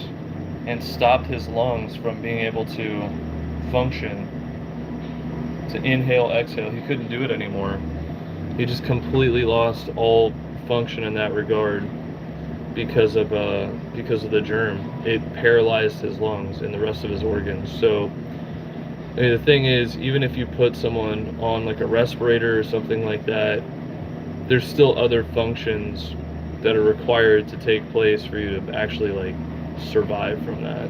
and stopped his lungs from being able to function, to inhale, exhale. He couldn't do it anymore. He just completely lost all function in that regard because of the germ. It paralyzed his lungs and the rest of his organs. So I mean, the thing is, even if you put someone on like a respirator or something like that, there's still other functions that are required to take place for you to actually like survive from that.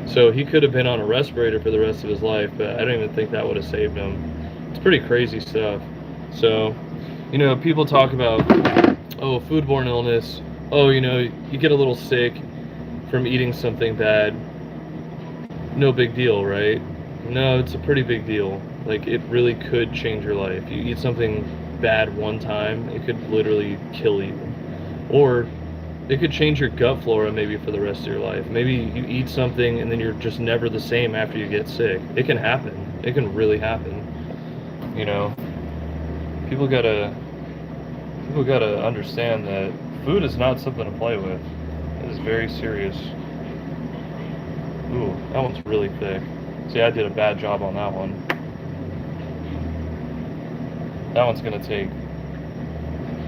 So he could have been on a respirator for the rest of his life, but I don't even think that would have saved him. It's pretty crazy stuff. So, you know, people talk about, oh, foodborne illness. Oh, you know, you get a little sick from eating something bad. No big deal, right? No, it's a pretty big deal. Like, it really could change your life. You eat something bad one time, it could literally kill you. Or it could change your gut flora maybe for the rest of your life. Maybe you eat something and then you're just never the same after you get sick. It can happen. It can really happen. You know, people gotta understand that food is not something to play with. It is very serious. Ooh, that one's really thick. See, I did a bad job on that one. That one's gonna take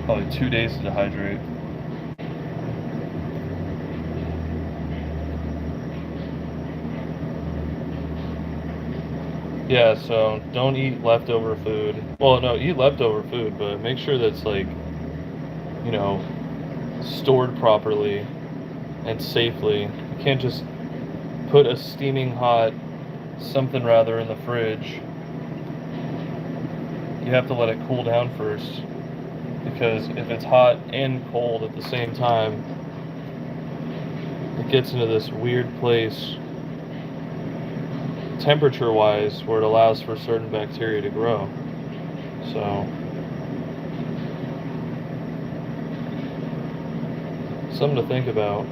probably 2 days to dehydrate. Yeah, so don't eat leftover food. Well, no, eat leftover food, but make sure that's like, you know, stored properly and safely. You can't just put a steaming hot something rather in the fridge. You have to let it cool down first, because if it's hot and cold at the same time, it gets into this weird place temperature wise where it allows for certain bacteria to grow. So something to think about.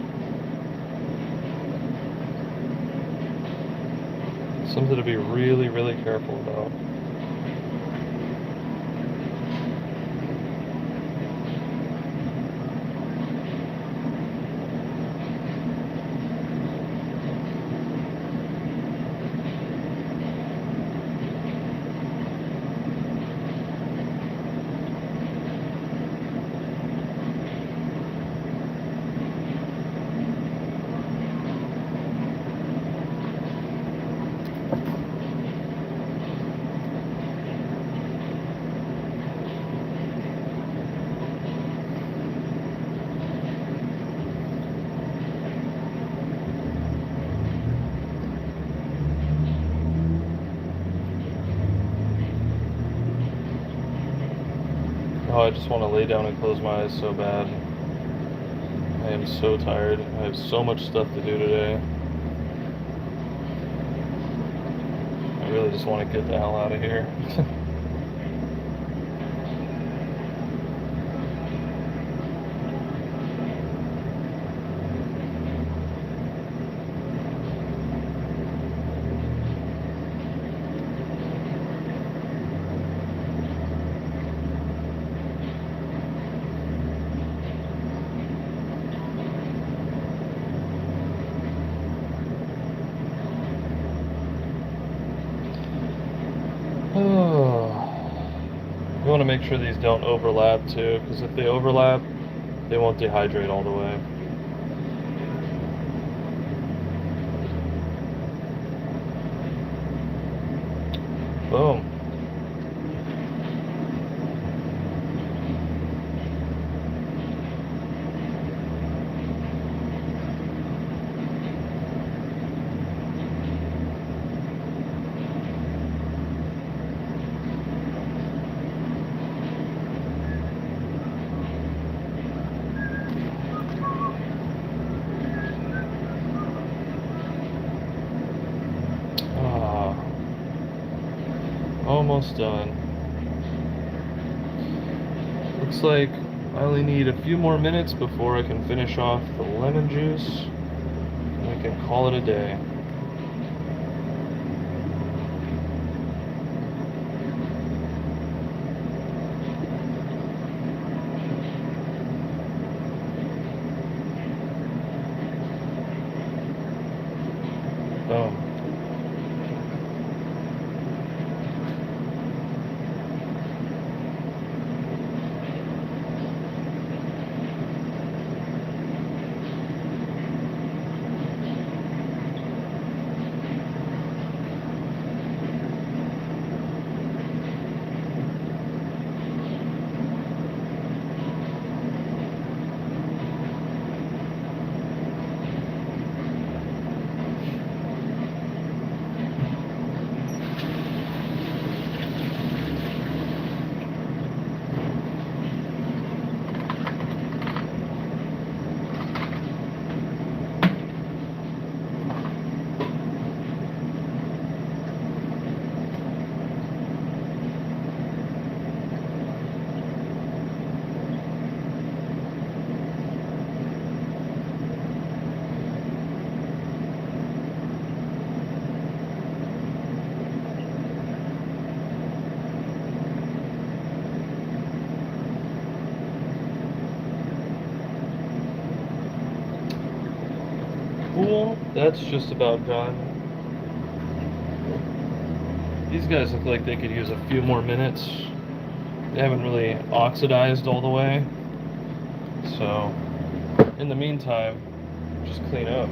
Something to be really, really careful about. Oh, I just want to lay down and close my eyes so bad. I am so tired. I have so much stuff to do today. I really just want to get the hell out of here. to make sure these don't overlap too, because if they overlap, they won't dehydrate all the way. Boom. Almost done. Looks like I only need a few more minutes before I can finish off the lemon juice, and I can call it a day. Boom. Cool, that's just about done. These guys look like they could use a few more minutes. They haven't really oxidized all the way. So, in the meantime, just clean up.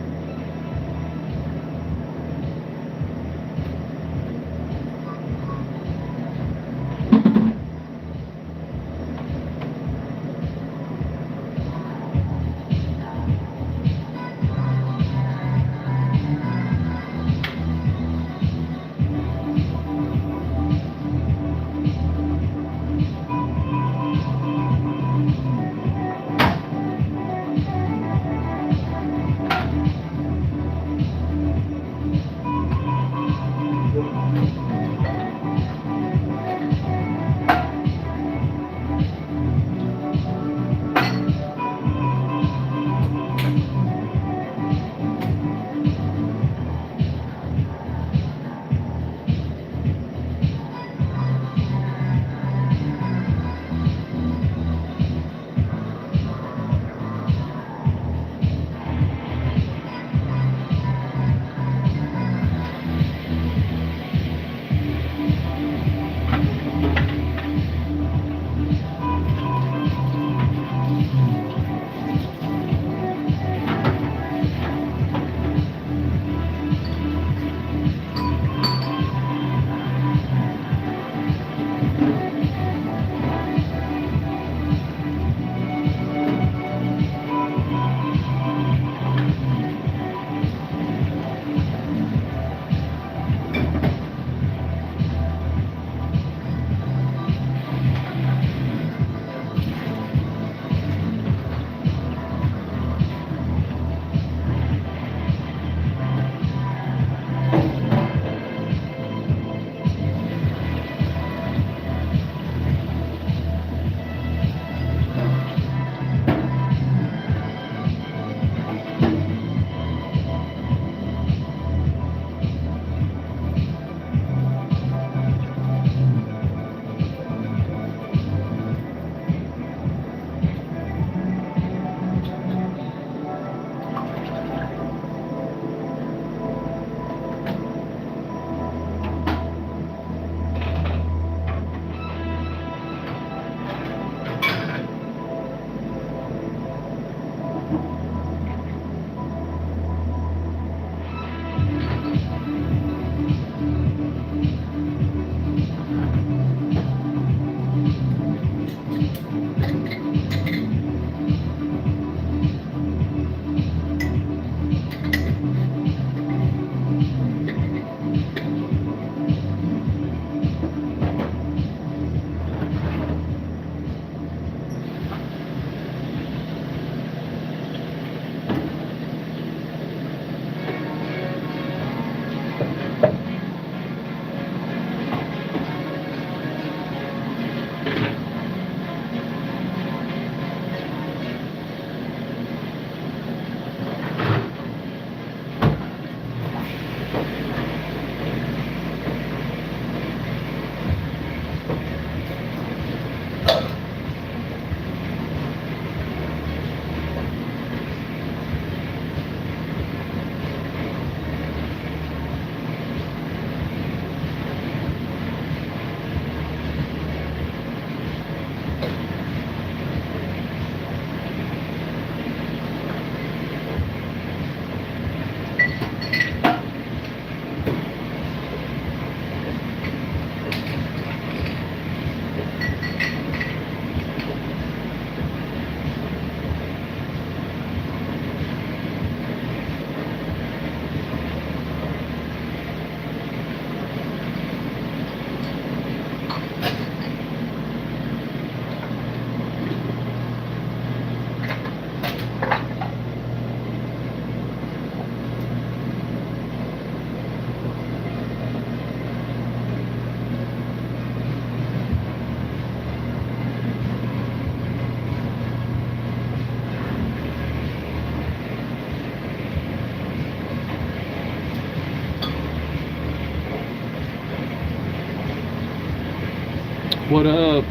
What up?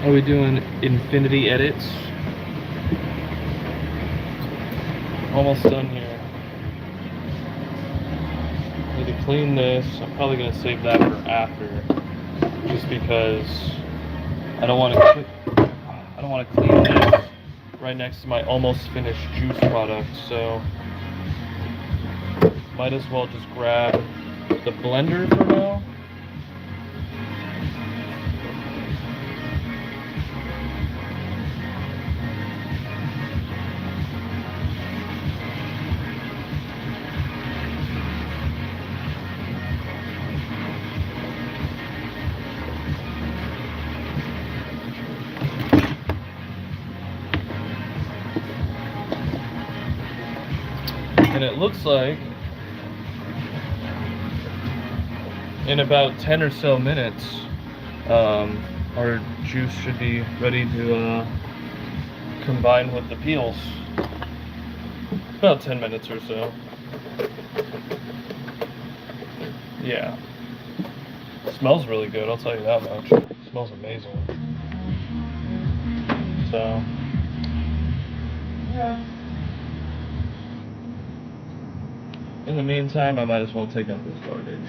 Are we doing infinity edits? Almost done here. Need to clean this. I'm probably gonna save that for after, just because I don't want to clean this right next to my almost finished juice product. So might as well just grab the blender for now. And it looks like in about 10 or so minutes, our juice should be ready to combine with the peels. About 10 minutes or so. Yeah. Smells really good, I'll tell you that much. It smells amazing. So, yeah. In the meantime, I might as well take out this garbage.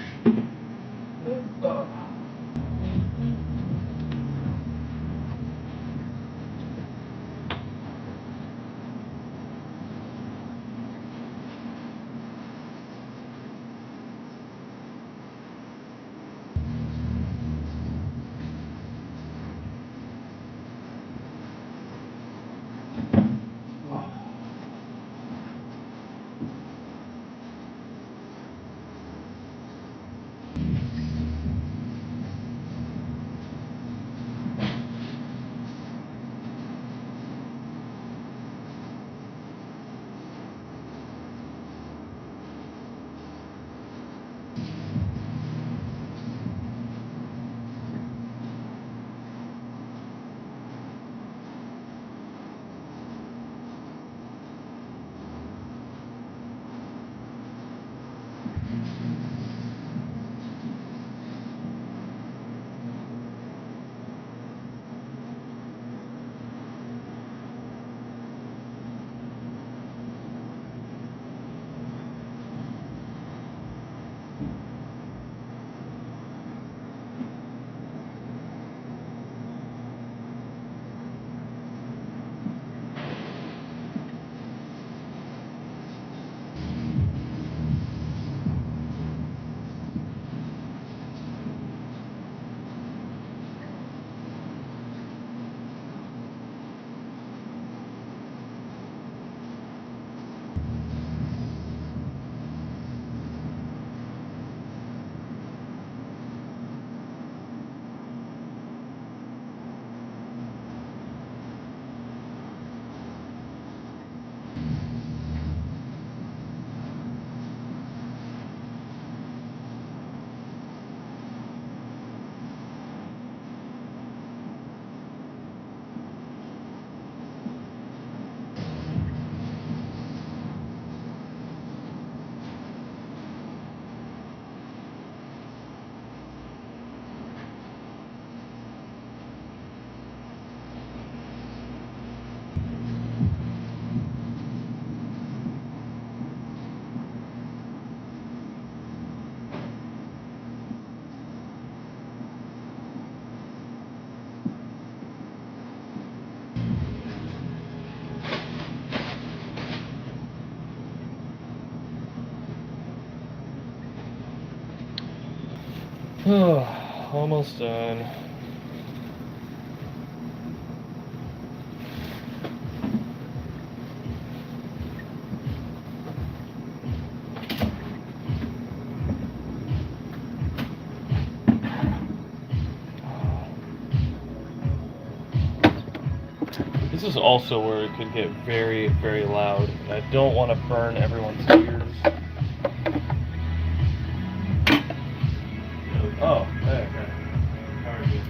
Almost done. This is also where it could get very, very loud. I don't want to burn everyone's ears. Oh, okay. How are you?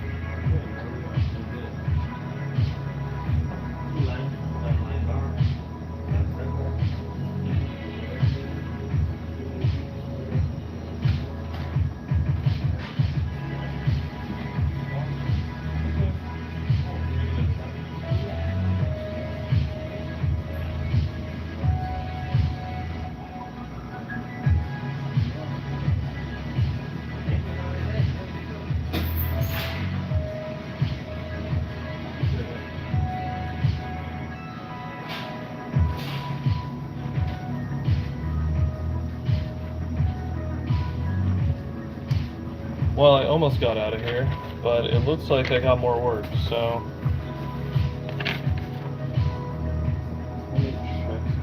Well, I almost got out of here, but it looks like I got more work, so... Let me check this.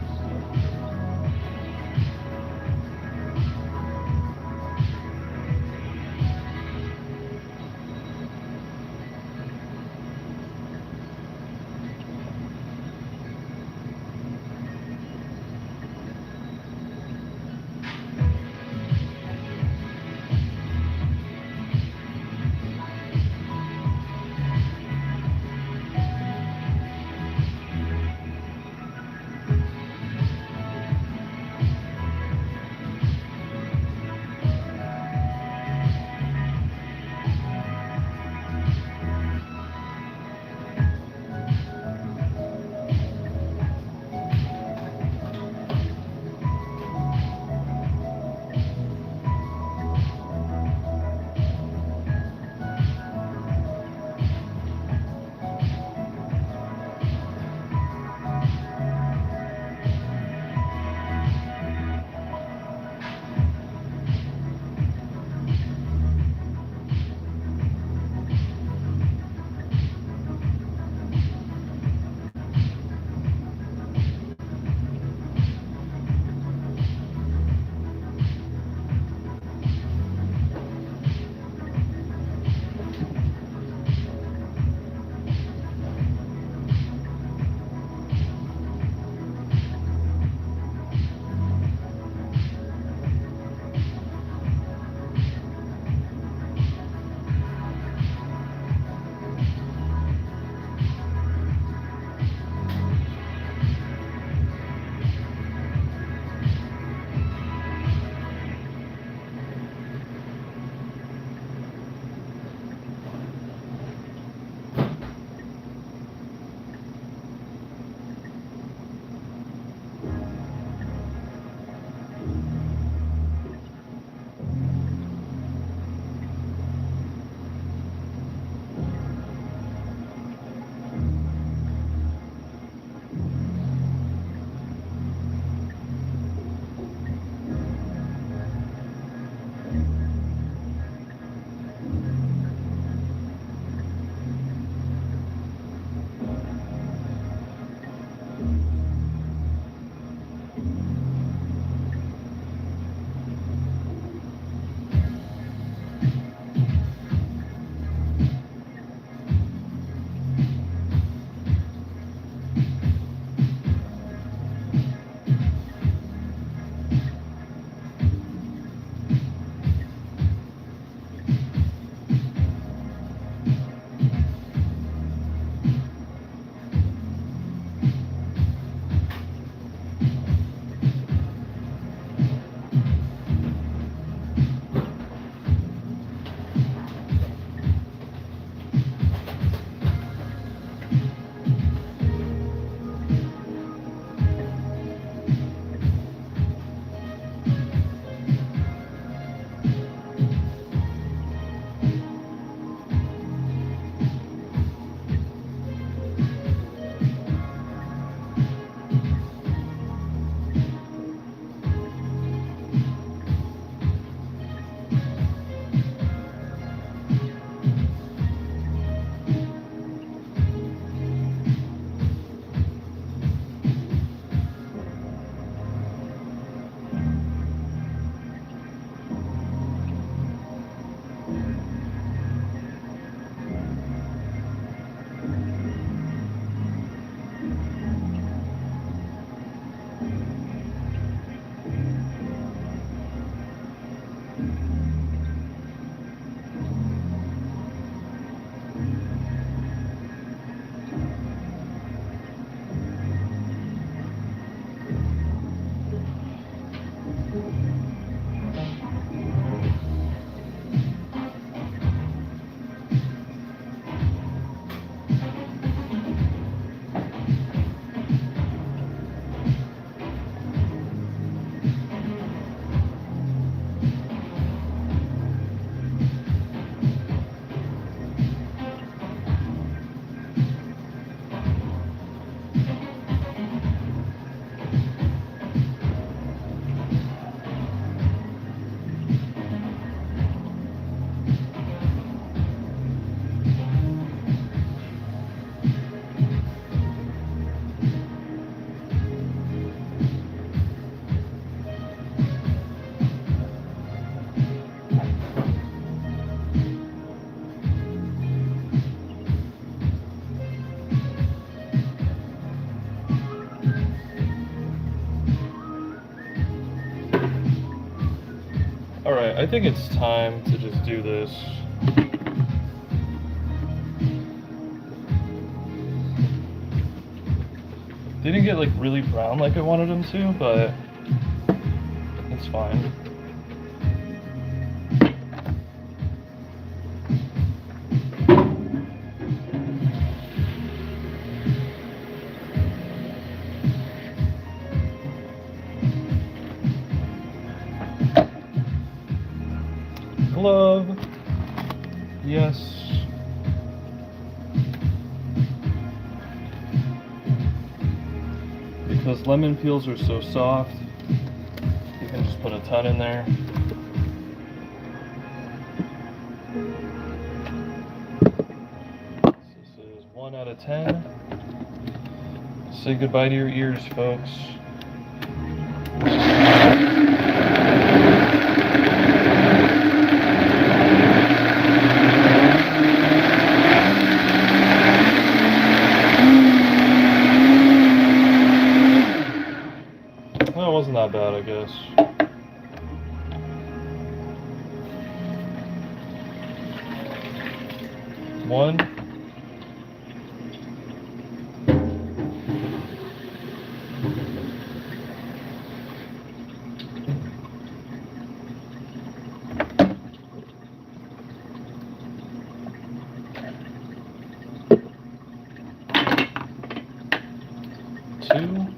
I think it's time to just do this. They didn't get like really brown like I wanted them to, but it's fine. Glove. Yes. Because lemon peels are so soft, you can just put a ton in there. This is 1 out of 10. Say goodbye to your ears, folks. Well, it wasn't that bad, I guess. One. Two.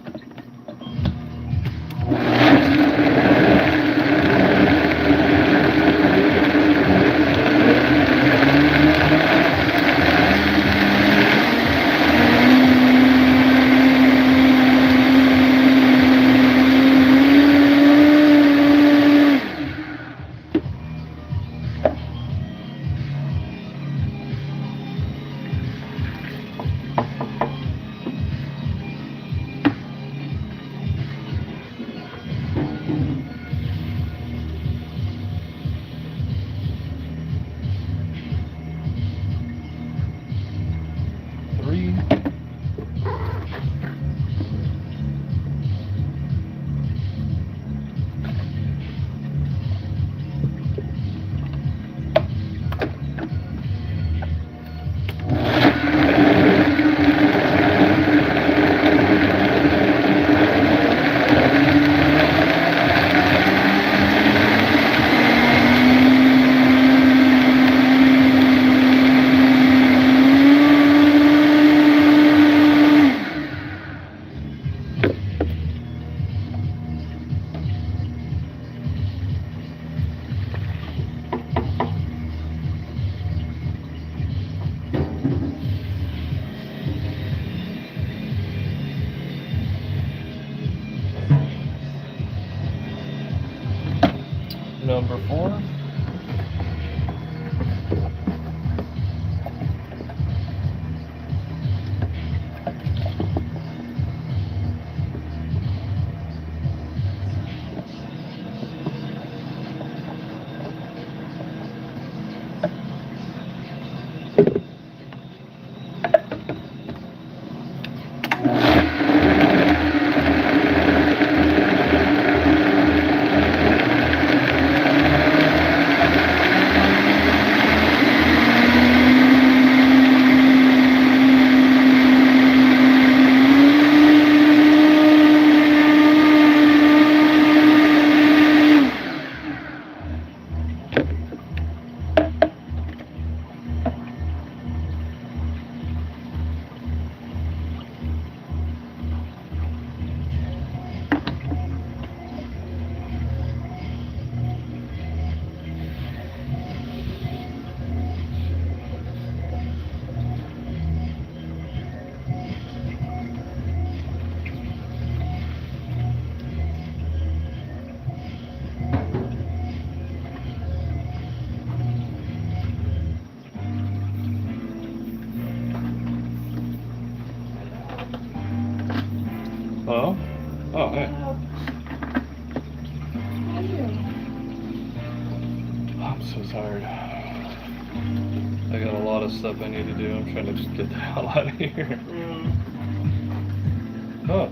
Three. Number 4. Hello? Oh, hey. I'm so tired. I got a lot of stuff I need to do. I'm trying to just get the hell out of here. Oh.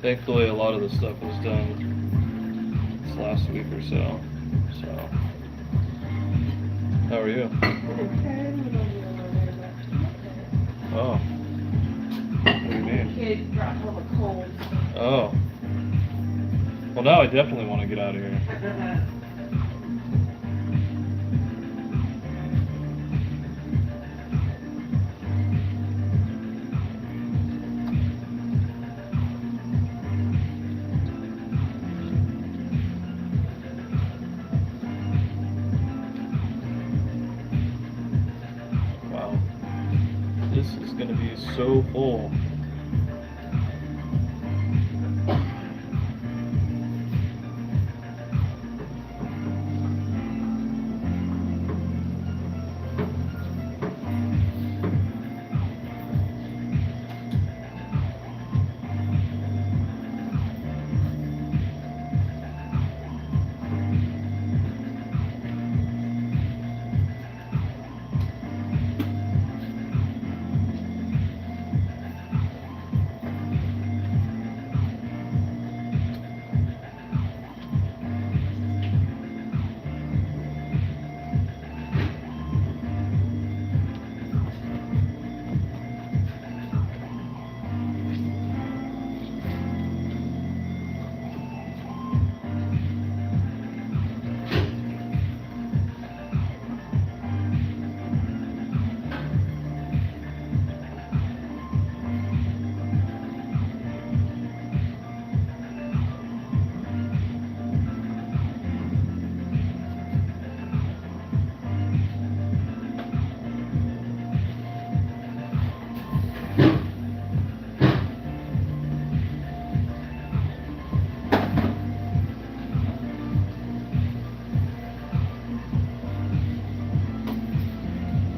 Thankfully, a lot of the stuff is done. this last week or so. So, how are you? Oh. What do you mean? Kid brought home a cold. Oh. Well, now I definitely want to get out of here. Wow. This is going to be so full.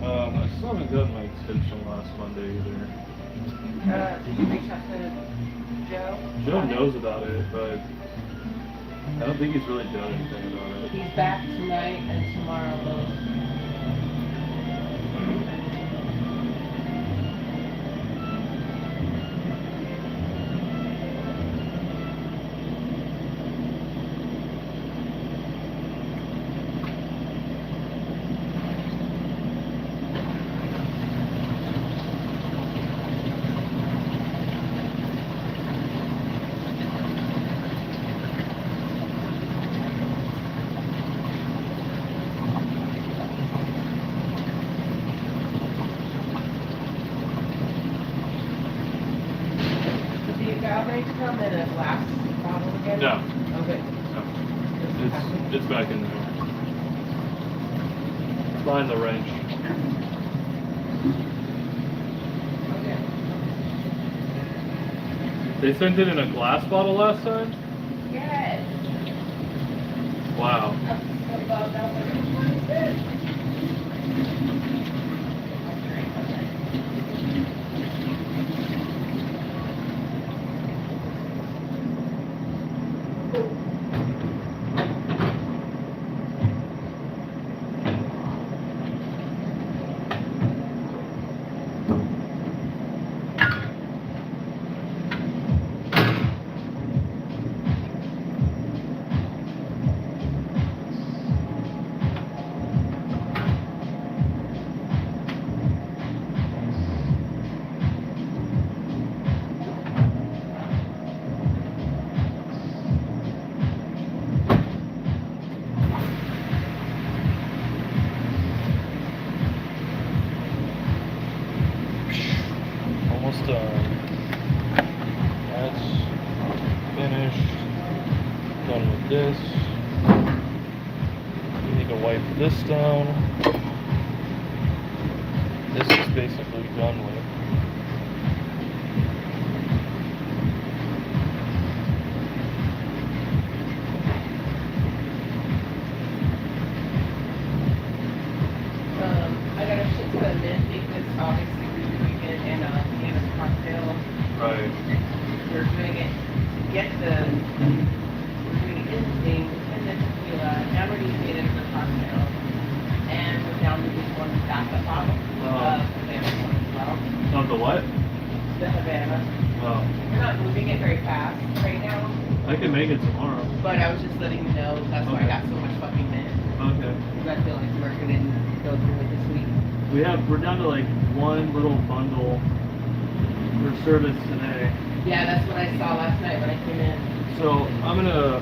I still haven't gotten my tips from last Monday either. Did you reach out to Joe? Joe knows about it, but I don't think he's really done anything about it. He's back tonight and tomorrow. Did the agave come in a glass bottle again? No. Okay. No. It's back in there. Behind the wrench. Okay. They sent it in a glass bottle last time? Yes. Wow. Almost done. That's finished. Done with this. We need to wipe this down. This is basically done with. I got a shit ton of mint because obviously we're doing it in a Hannah's cocktail. Right. We're doing it to get we're doing it in the thing, and then tequila, now we're using it in the cocktail. And we're down to just one backup bottle of the other one as well. On the what? The the Havana. Oh, We're not moving it very fast right now, I can make it tomorrow. but I was just letting you know that's why I got so much fucking men. Okay. Because I feel like we're gonna go through it this week. We're down to like one little bundle for service today. Yeah, that's what I saw last night when I came in. So I'm gonna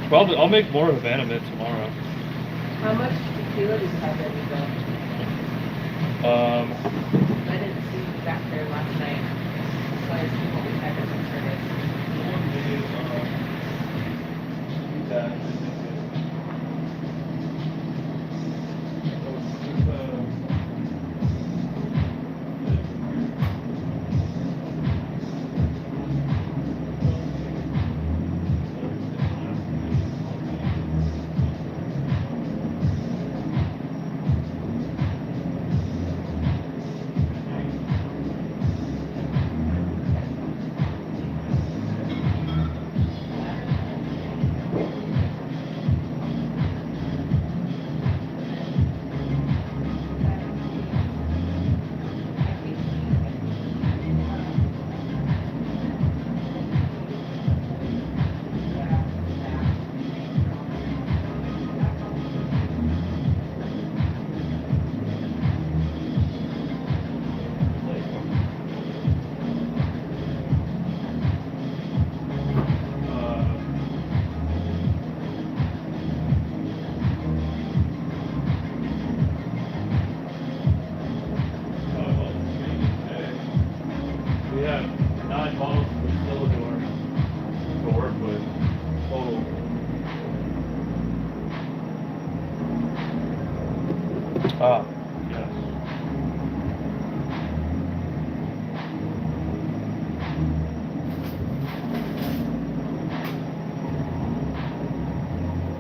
probably I'll make more Havana Mint tomorrow. How much tequila did you have ready to go? Um, I didn't see you back there last night. So I assume what we had as a service. we have 9 bottles of Distillidor to work with total. Ah, yes.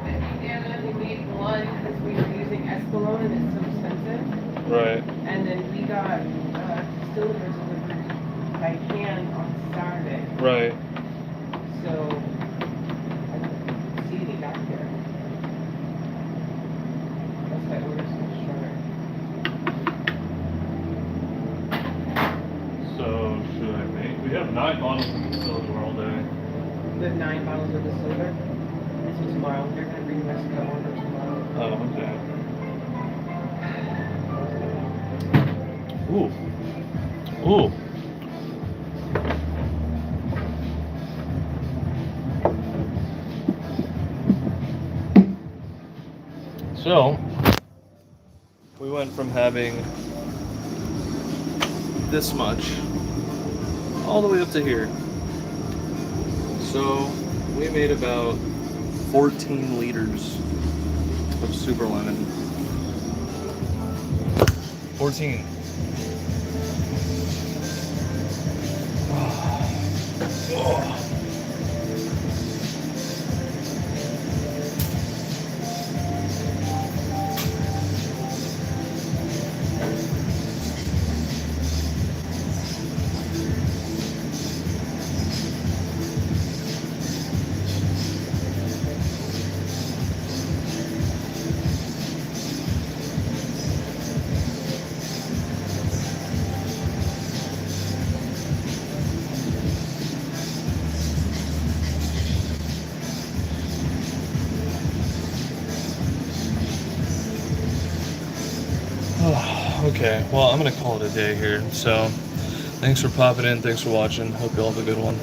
I think Anna, we made one because we were using Espolón and it's so expensive. Right. And then we got distillers delivered by hand on Saturday. Right. So I didn't see any back there. That's why I ordered so short. So should I make? We have 9 bottles of Distillidor all day. We have 9 bottles of distiller. This is tomorrow. They're gonna bring Mexico over tomorrow. Oh, okay. Ooh. Ooh. So, we went from having this much all the way up to here. So, we made about 14 liters of super lemon. 14. Oh. Okay, well, I'm gonna call it a day here. So, thanks for popping in. Thanks for watching. Hope you all have a good one.